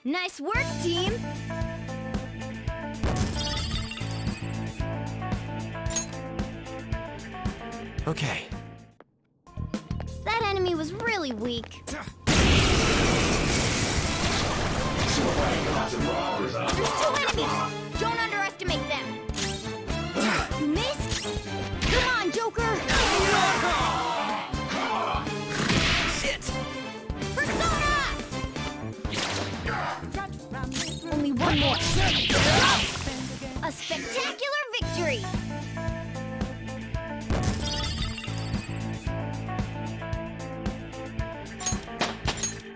Nice work, team! Okay. That enemy was really weak. There's 2 enemies! Don't underestimate them! You missed? Come on, Joker! Shit! Persona! Only one more. A spectacular victory!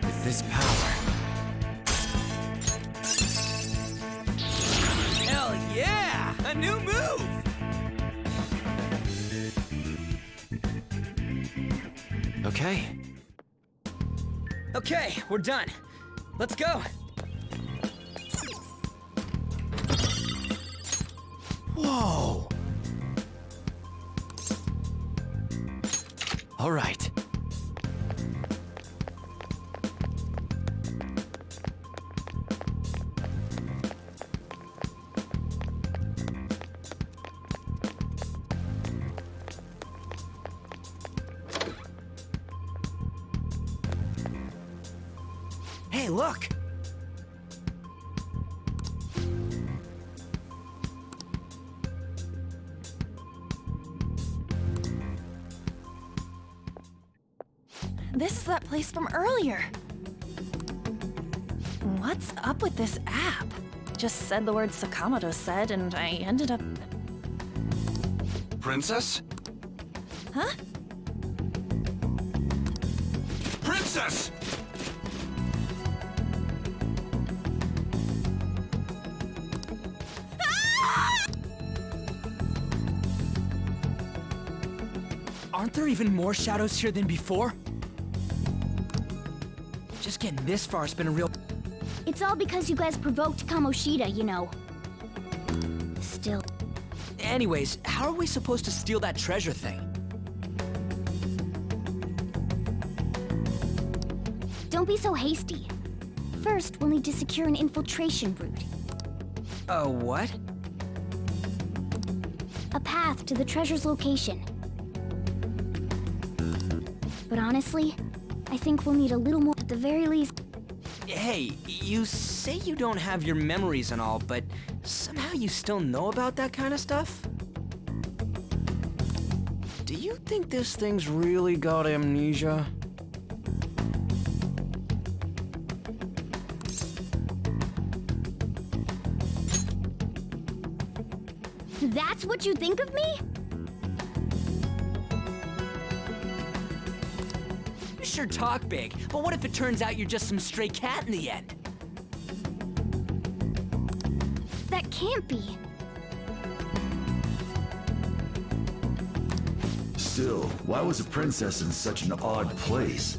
With this power. Hell yeah! A new move! Okay. Okay, we're done. Let's go. Whoa! All right. Hey, look! This is that place from earlier. What's up with this app? Just said the word Sakamoto said, and I ended up... Princess? Huh? Princess! Aren't there even more shadows here than before? Just getting this far has been a real... It's all because you guys provoked Kamoshida, you know. Still. Anyways, how are we supposed to steal that treasure thing? Don't be so hasty. First, we'll need to secure an infiltration route. A what? A path to the treasure's location. But honestly, I think we'll need a little more at the very least. Hey, you say you don't have your memories and all, but somehow you still know about that kind of stuff? Do you think this thing's really got amnesia? That's what you think of me? You sure talk big, but what if it turns out you're just some stray cat in the end? That can't be. Still, why was a princess in such an odd place?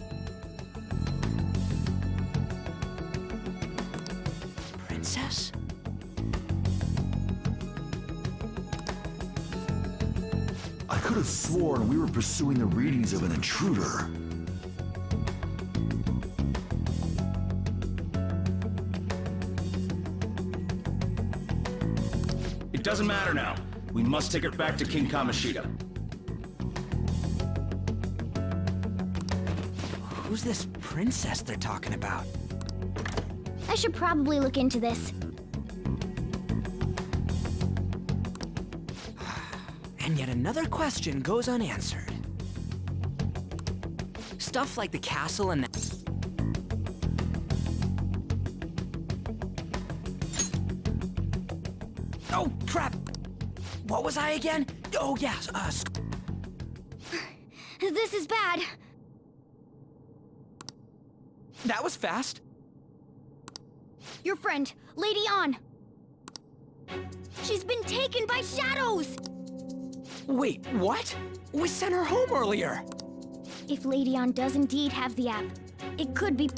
Princess? I could have sworn we were pursuing the readings of an intruder. It doesn't matter now. We must take it back to King Kamoshida. Who's this princess they're talking about? I should probably look into this. And yet another question goes unanswered. Stuff like the castle and Oh, crap! What was I again? Oh, yes, This is bad. That was fast. Your friend, Lady An. She's been taken by shadows! Wait, what? We sent her home earlier. If Lady An does indeed have the app, it could be...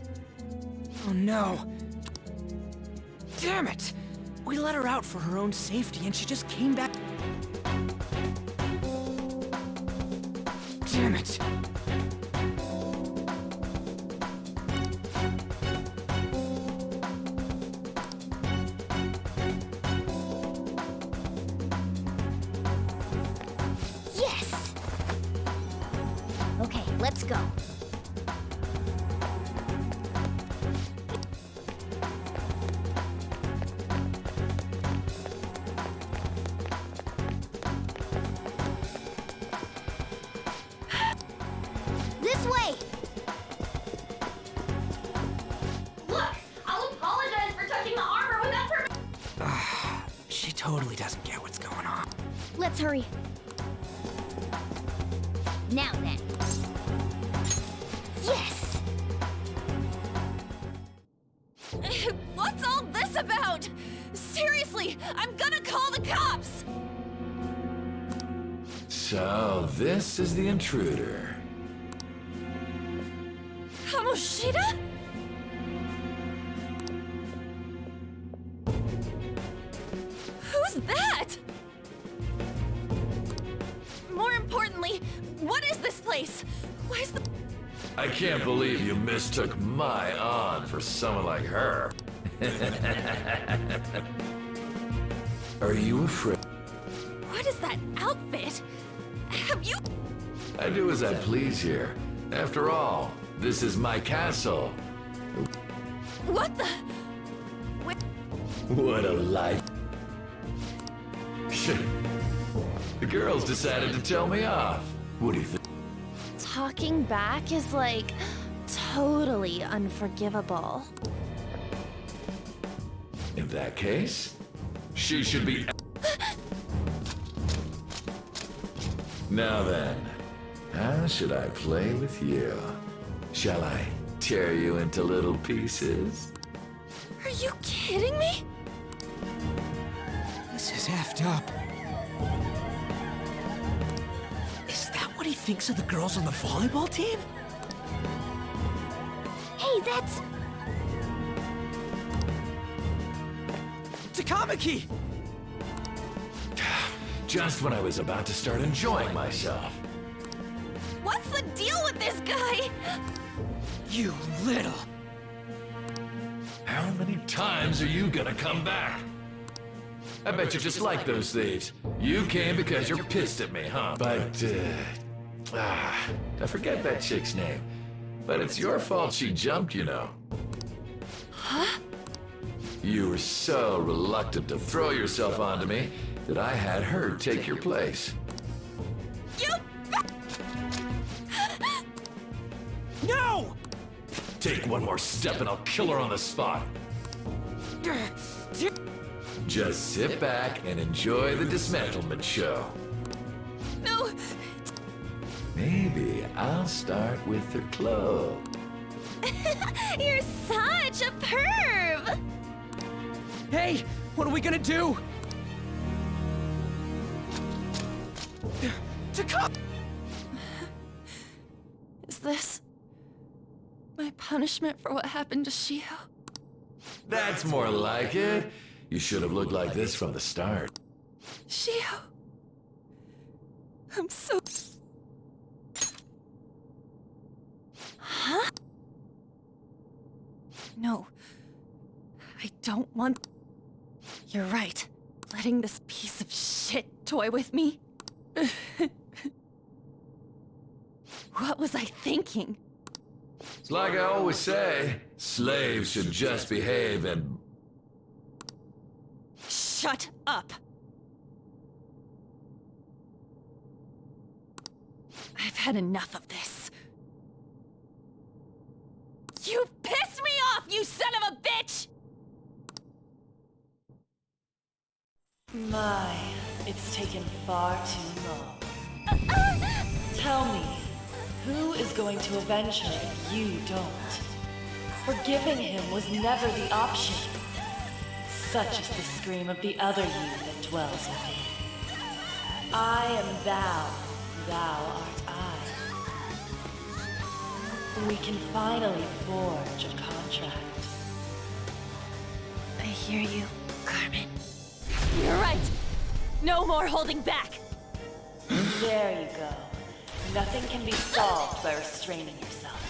Oh no. Damn it! We let her out for her own safety and she just came back. Damn it. Yes! Okay, let's go. This way! Look, I'll apologize for touching the armor without permission. She totally doesn't get what's going on. Let's hurry. Now then. Yes! What's all this about? Seriously, I'm gonna call the cops! So, this is the intruder. Kamoshida? Who's that? More importantly, what is this place? Where's the... I can't believe you mistook my An for someone like her. Are you afraid? What is that outfit? Have you... I do as I please here. After all, this is my castle. What the... What a life. The girls decided to tell me off. What do you think? Talking back is like... totally unforgivable. In that case, she should be... Now then, how should I play with you? Shall I tear you into little pieces? Are you kidding me? This is effed up. Is that what he thinks of the girls on the volleyball team? Hey, that's... Takamaki! Just when I was about to start enjoying myself. What's the deal with this guy? You little... How many times are you gonna come back? I bet you just like those thieves. You came because you're pissed at me, huh? But, I forget that chick's name. But it's your fault she jumped, you know. Huh? You were so reluctant to throw yourself onto me that I had her take your place. You... No! Take one more step and I'll kill her on the spot. Just sit back and enjoy the dismantlement show. No! Maybe I'll start with her clothes. You're such a perv! Hey, what are we gonna do? Is this my punishment for what happened to Shio? That's more like it. You should have looked like this from the start. Shio, I'm so... Huh? No, I don't want... You're right. Letting this piece of shit toy with me? What was I thinking? It's like I always say, slaves should just behave and... Shut up! I've had enough of this. You pissed me off, you son of a bitch! My, it's taken far too long. Tell me, who is going to avenge her if you don't? Forgiving him was never the option. Such is the scream of the other you that dwells within. I am thou, thou art I. We can finally forge a contract. I hear you, Carmen. You're right! No more holding back! There you go. Nothing can be solved by restraining yourself.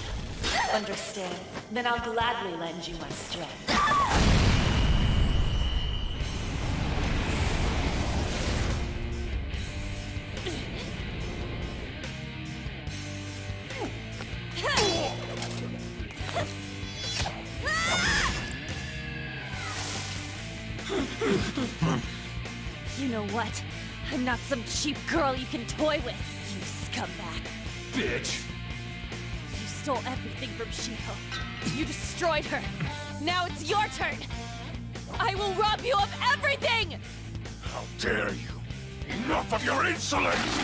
Understand? Then I'll gladly lend you my strength. You know what? I'm not some cheap girl you can toy with, you scumbag. Bitch! You stole everything from Shiho. You destroyed her. Now it's your turn. I will rob you of everything! How dare you! Enough of your insolence!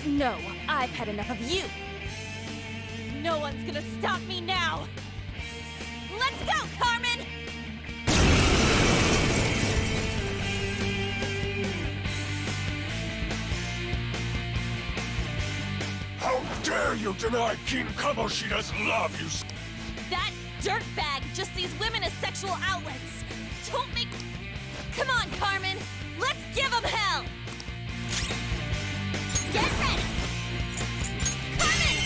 No, I've had enough of you. No one's gonna stop me now. Let's go, Carmen! How dare you deny King Kamoshida's love, you That dirtbag just sees women as sexual outlets. Don't make... Come on, Carmen! Let's give him hell! Get ready! Carmen!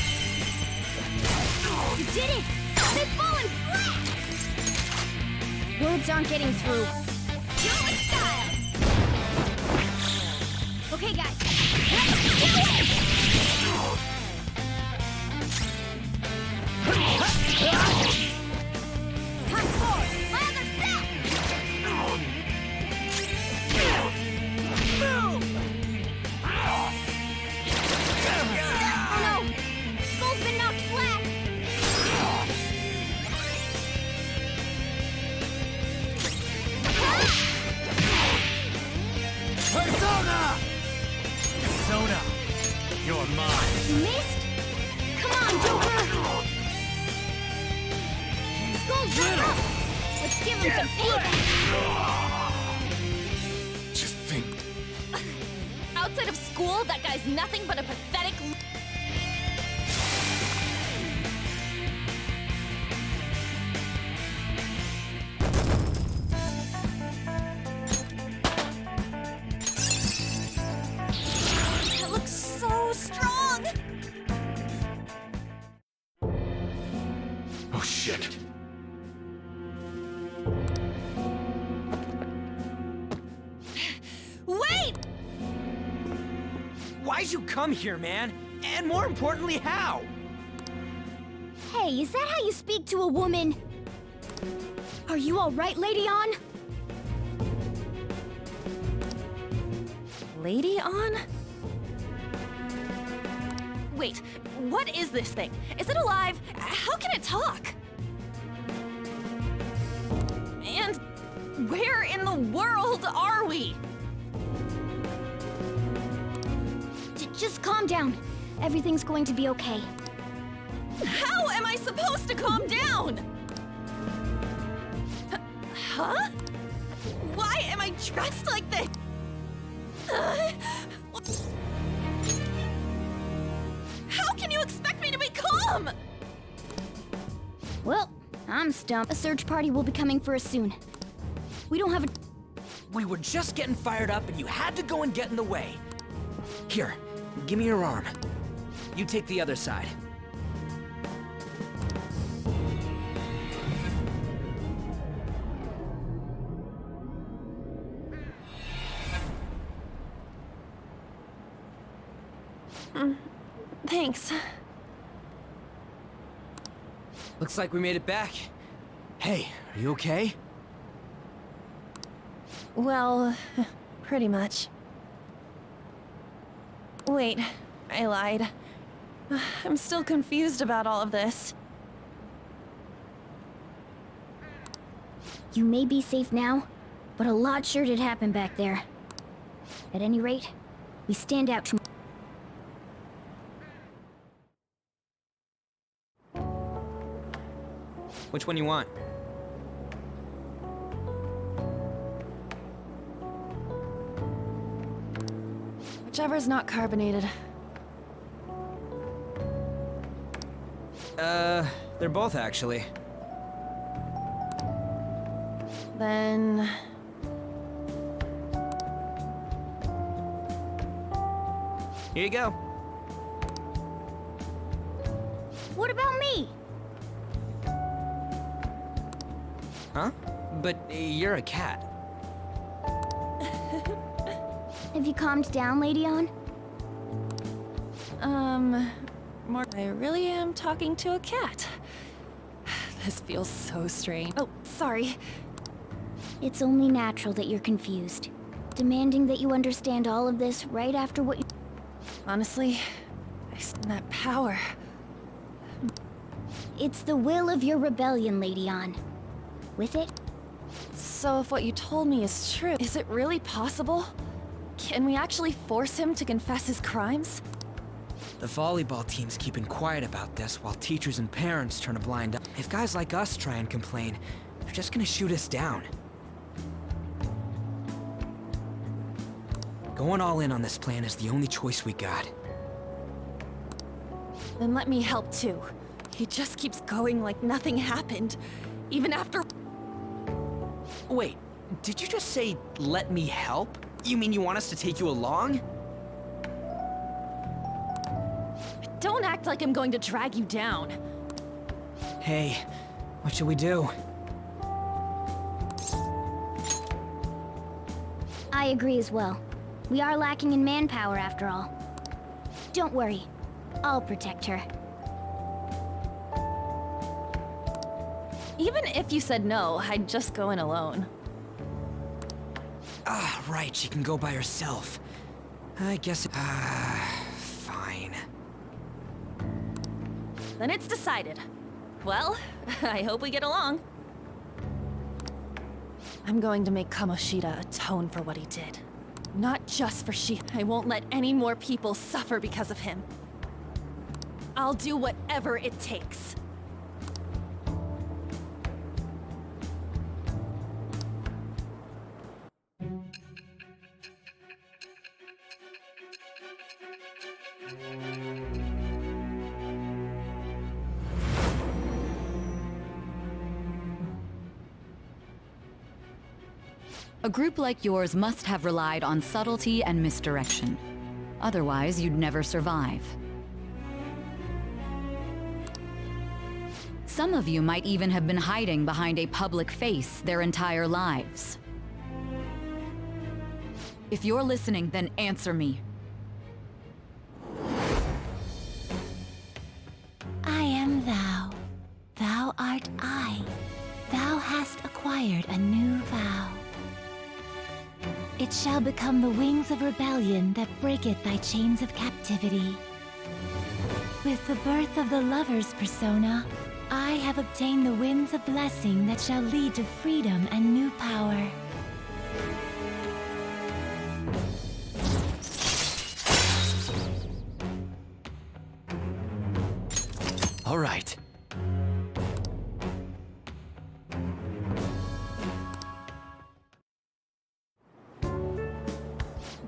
You did it! They've fallen flat! Words aren't getting through. Do it with style! Okay, guys. Let's do it! Time forward! My other set! Oh no! Skull's been knocked flat! Persona! Persona, you're mine. Missed? Come on, Joker! Skull's right up! Let's give him some payback! Just think. Outside of school, that guy's nothing but a pathetic... That looks so strong! Oh shit. Wait! Why'd you come here, man? And more importantly, how? Hey, is that how you speak to a woman? Are you alright, Lady On? Lady On? Wait, what is this thing? Is it alive? How can it talk? And where in the world are we? Just calm down. Everything's going to be okay. How am I supposed to calm down? Huh? Why am I dressed like this? How can you expect me to be calm? Well, I'm stumped. A search party will be coming for us soon. We don't have a... We were just getting fired up and you had to go and get in the way. Here, give me your arm. You take the other side. Thanks. Looks like we made it back. Hey, are you okay? Well, pretty much. Wait, I lied. I'm still confused about all of this. You may be safe now, but a lot sure did happen back there. At any rate, we stand out to... Which one you want? Whichever's not carbonated. They're both actually. Then... Here you go. What about me? Huh? But you're a cat. Have you calmed down, Lady On? I really am talking to a cat. This feels so strange. Oh, sorry. It's only natural that you're confused. Demanding that you understand all of this right after what you... Honestly, I stand that power. It's the will of your rebellion, Lady On. With it? So if what you told me is true, is it really possible? Can we actually force him to confess his crimes? The volleyball team's keeping quiet about this while teachers and parents turn a blind eye. If guys like us try and complain, they're just gonna shoot us down. Going all in on this plan is the only choice we got. Then let me help too. He just keeps going like nothing happened, even after... Wait, did you just say, let me help? You mean you want us to take you along? Don't act like I'm going to drag you down. Hey, what should we do? I agree as well. We are lacking in manpower after all. Don't worry. I'll protect her. Even if you said no, I'd just go in alone. Ah, right, she can go by herself. I guess... fine. Then it's decided. Well, I hope we get along. I'm going to make Kamoshida atone for what he did. Not just for she. I won't let any more people suffer because of him. I'll do whatever it takes. A group like yours must have relied on subtlety and misdirection. Otherwise, you'd never survive. Some of you might even have been hiding behind a public face their entire lives. If you're listening, then answer me. desired a new vow. It shall become the wings of rebellion that breaketh thy chains of captivity. With the birth of the lover's persona, I have obtained the winds of blessing that shall lead to freedom and new power. All right.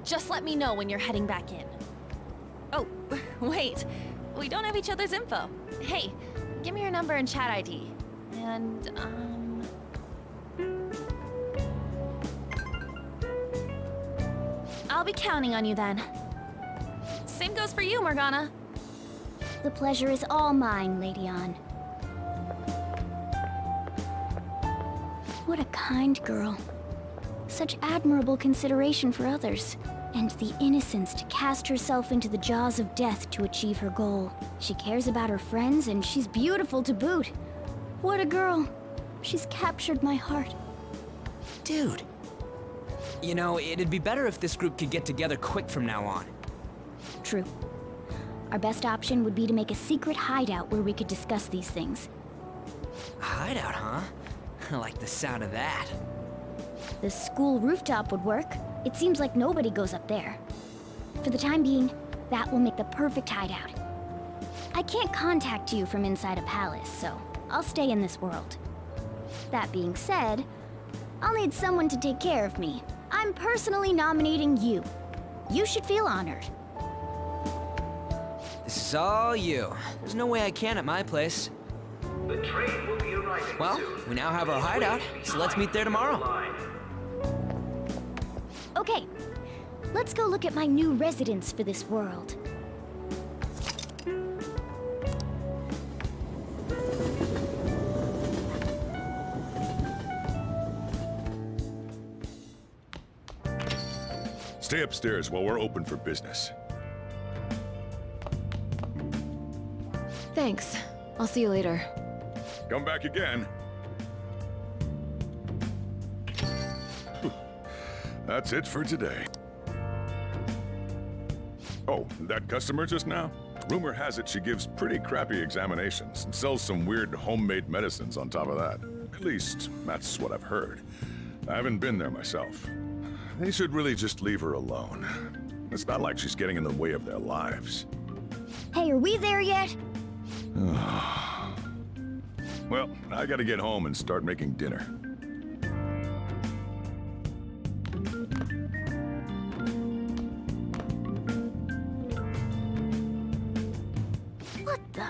Just let me know when you're heading back in. Oh, wait. We don't have each other's info. Hey, give me your number and chat ID. And, I'll be counting on you then. Same goes for you, Morgana. The pleasure is all mine, Lady Ann. What a kind girl. Such admirable consideration for others. And the innocence to cast herself into the jaws of death to achieve her goal. She cares about her friends, and she's beautiful to boot. What a girl. She's captured my heart. Dude. You know, it'd be better if this group could get together quick from now on. True. Our best option would be to make a secret hideout where we could discuss these things. A hideout, huh? I like the sound of that. The school rooftop would work. It seems like nobody goes up there. For the time being, that will make the perfect hideout. I can't contact you from inside a palace, so I'll stay in this world. That being said, I'll need someone to take care of me. I'm personally nominating you. You should feel honored. This is all you. There's no way I can at my place. The train will be arriving Well, soon. we now have our hideout, so let's meet there tomorrow. Okay, let's go look at my new residence for this world. Stay upstairs while we're open for business. Thanks. I'll see you later. Come back again. That's it for today. Oh, that customer just now? Rumor has it she gives pretty crappy examinations and sells some weird homemade medicines on top of that. At least, that's what I've heard. I haven't been there myself. They should really just leave her alone. It's not like she's getting in the way of their lives. Hey, are we there yet? Well, I gotta get home and start making dinner. What the?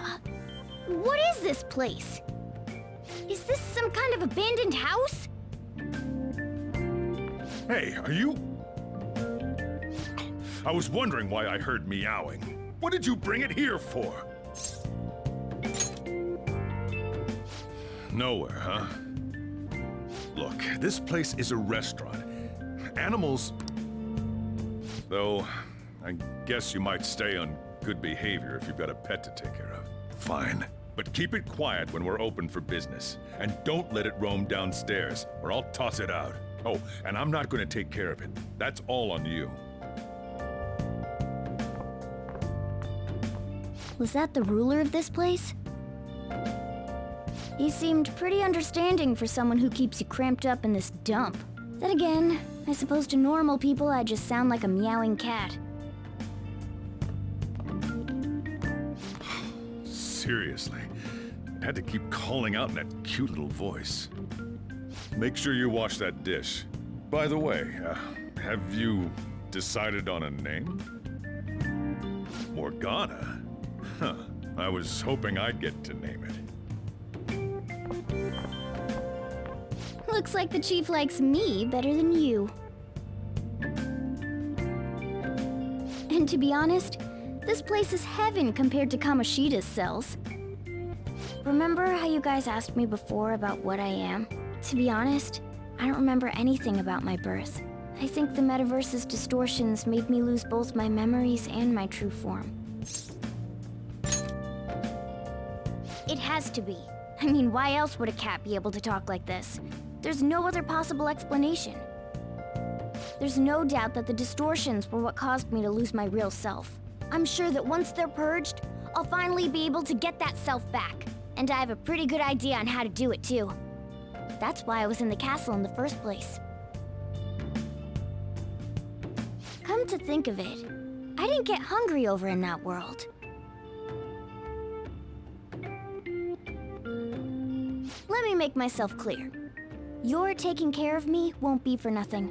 What is this place? Is this some kind of abandoned house? Hey, are you... I was wondering why I heard meowing. What did you bring it here for? Nowhere, huh? Look, this place is a restaurant. Animals... Though, I guess you might stay on good behavior if you've got a pet to take care of. Fine. But keep it quiet when we're open for business. And don't let it roam downstairs, or I'll toss it out. Oh, and I'm not gonna take care of it. That's all on you. Was that the ruler of this place? He seemed pretty understanding for someone who keeps you cramped up in this dump. Then again, I suppose to normal people I just sound like a meowing cat. Seriously, I had to keep calling out in that cute little voice. Make sure you wash that dish. By the way, have you decided on a name? Morgana? Huh, I was hoping I'd get to name it. Looks like the chief likes me better than you. And to be honest, this place is heaven compared to Kamoshida's cells. Remember how you guys asked me before about what I am? To be honest, I don't remember anything about my birth. I think the metaverse's distortions made me lose both my memories and my true form. It has to be. I mean, why else would a cat be able to talk like this? There's no other possible explanation. There's no doubt that the distortions were what caused me to lose my real self. I'm sure that once they're purged, I'll finally be able to get that self back. And I have a pretty good idea on how to do it too. That's why I was in the castle in the first place. Come to think of it, I didn't get hungry over in that world. Let me make myself clear. Your taking care of me won't be for nothing.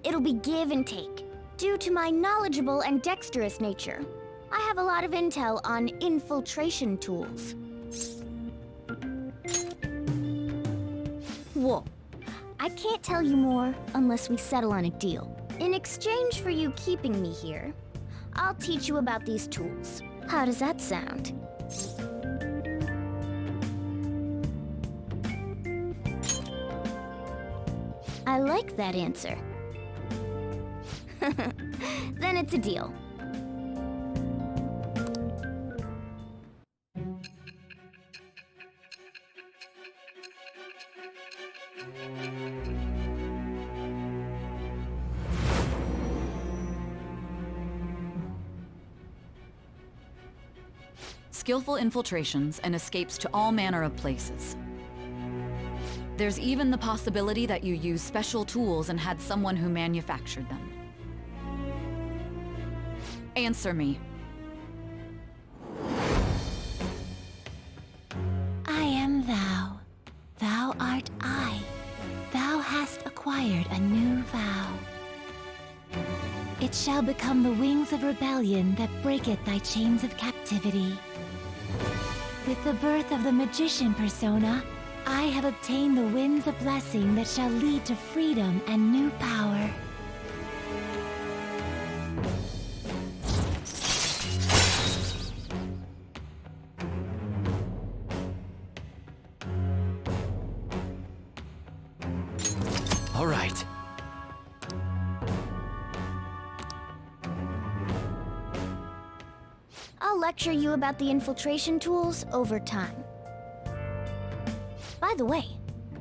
It'll be give and take. Due to my knowledgeable and dexterous nature, I have a lot of intel on infiltration tools. Whoa. I can't tell you more unless we settle on a deal. In exchange for you keeping me here, I'll teach you about these tools. How does that sound? I like that answer. Then it's a deal. Skillful infiltrations and escapes to all manner of places. There's even the possibility that you used special tools and had someone who manufactured them. Answer me. I am thou. Thou art I. Thou hast acquired a new vow. It shall become the wings of rebellion that breaketh thy chains of captivity. With the birth of the magician persona, I have obtained the winds of blessing that shall lead to freedom and new power. All right. I'll lecture you about the infiltration tools over time. By the way,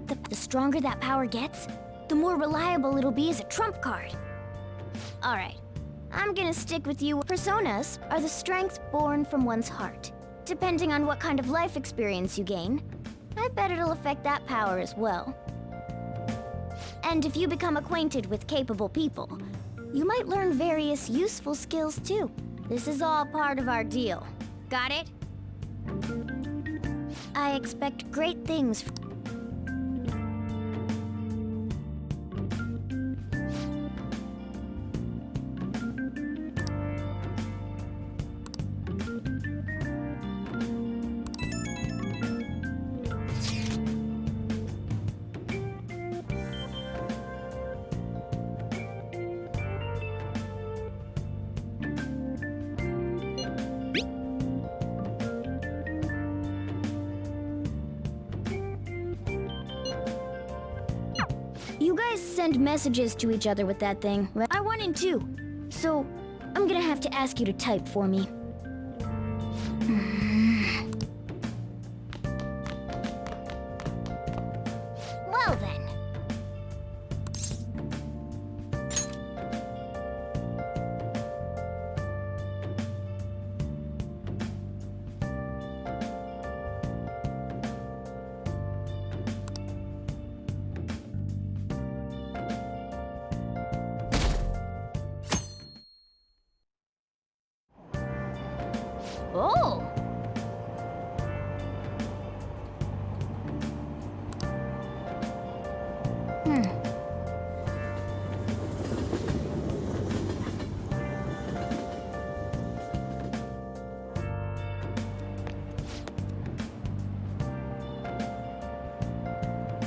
the stronger that power gets, the more reliable it'll be as a trump card. Alright, I'm gonna stick with you. Personas are the strength born from one's heart. Depending on what kind of life experience you gain, I bet it'll affect that power as well. And if you become acquainted with capable people, you might learn various useful skills too. This is all part of our deal. Got it? I expect great things. You guys send messages to each other with that thing, right? I want in too. So, I'm gonna have to ask you to type for me. Well then. Oh!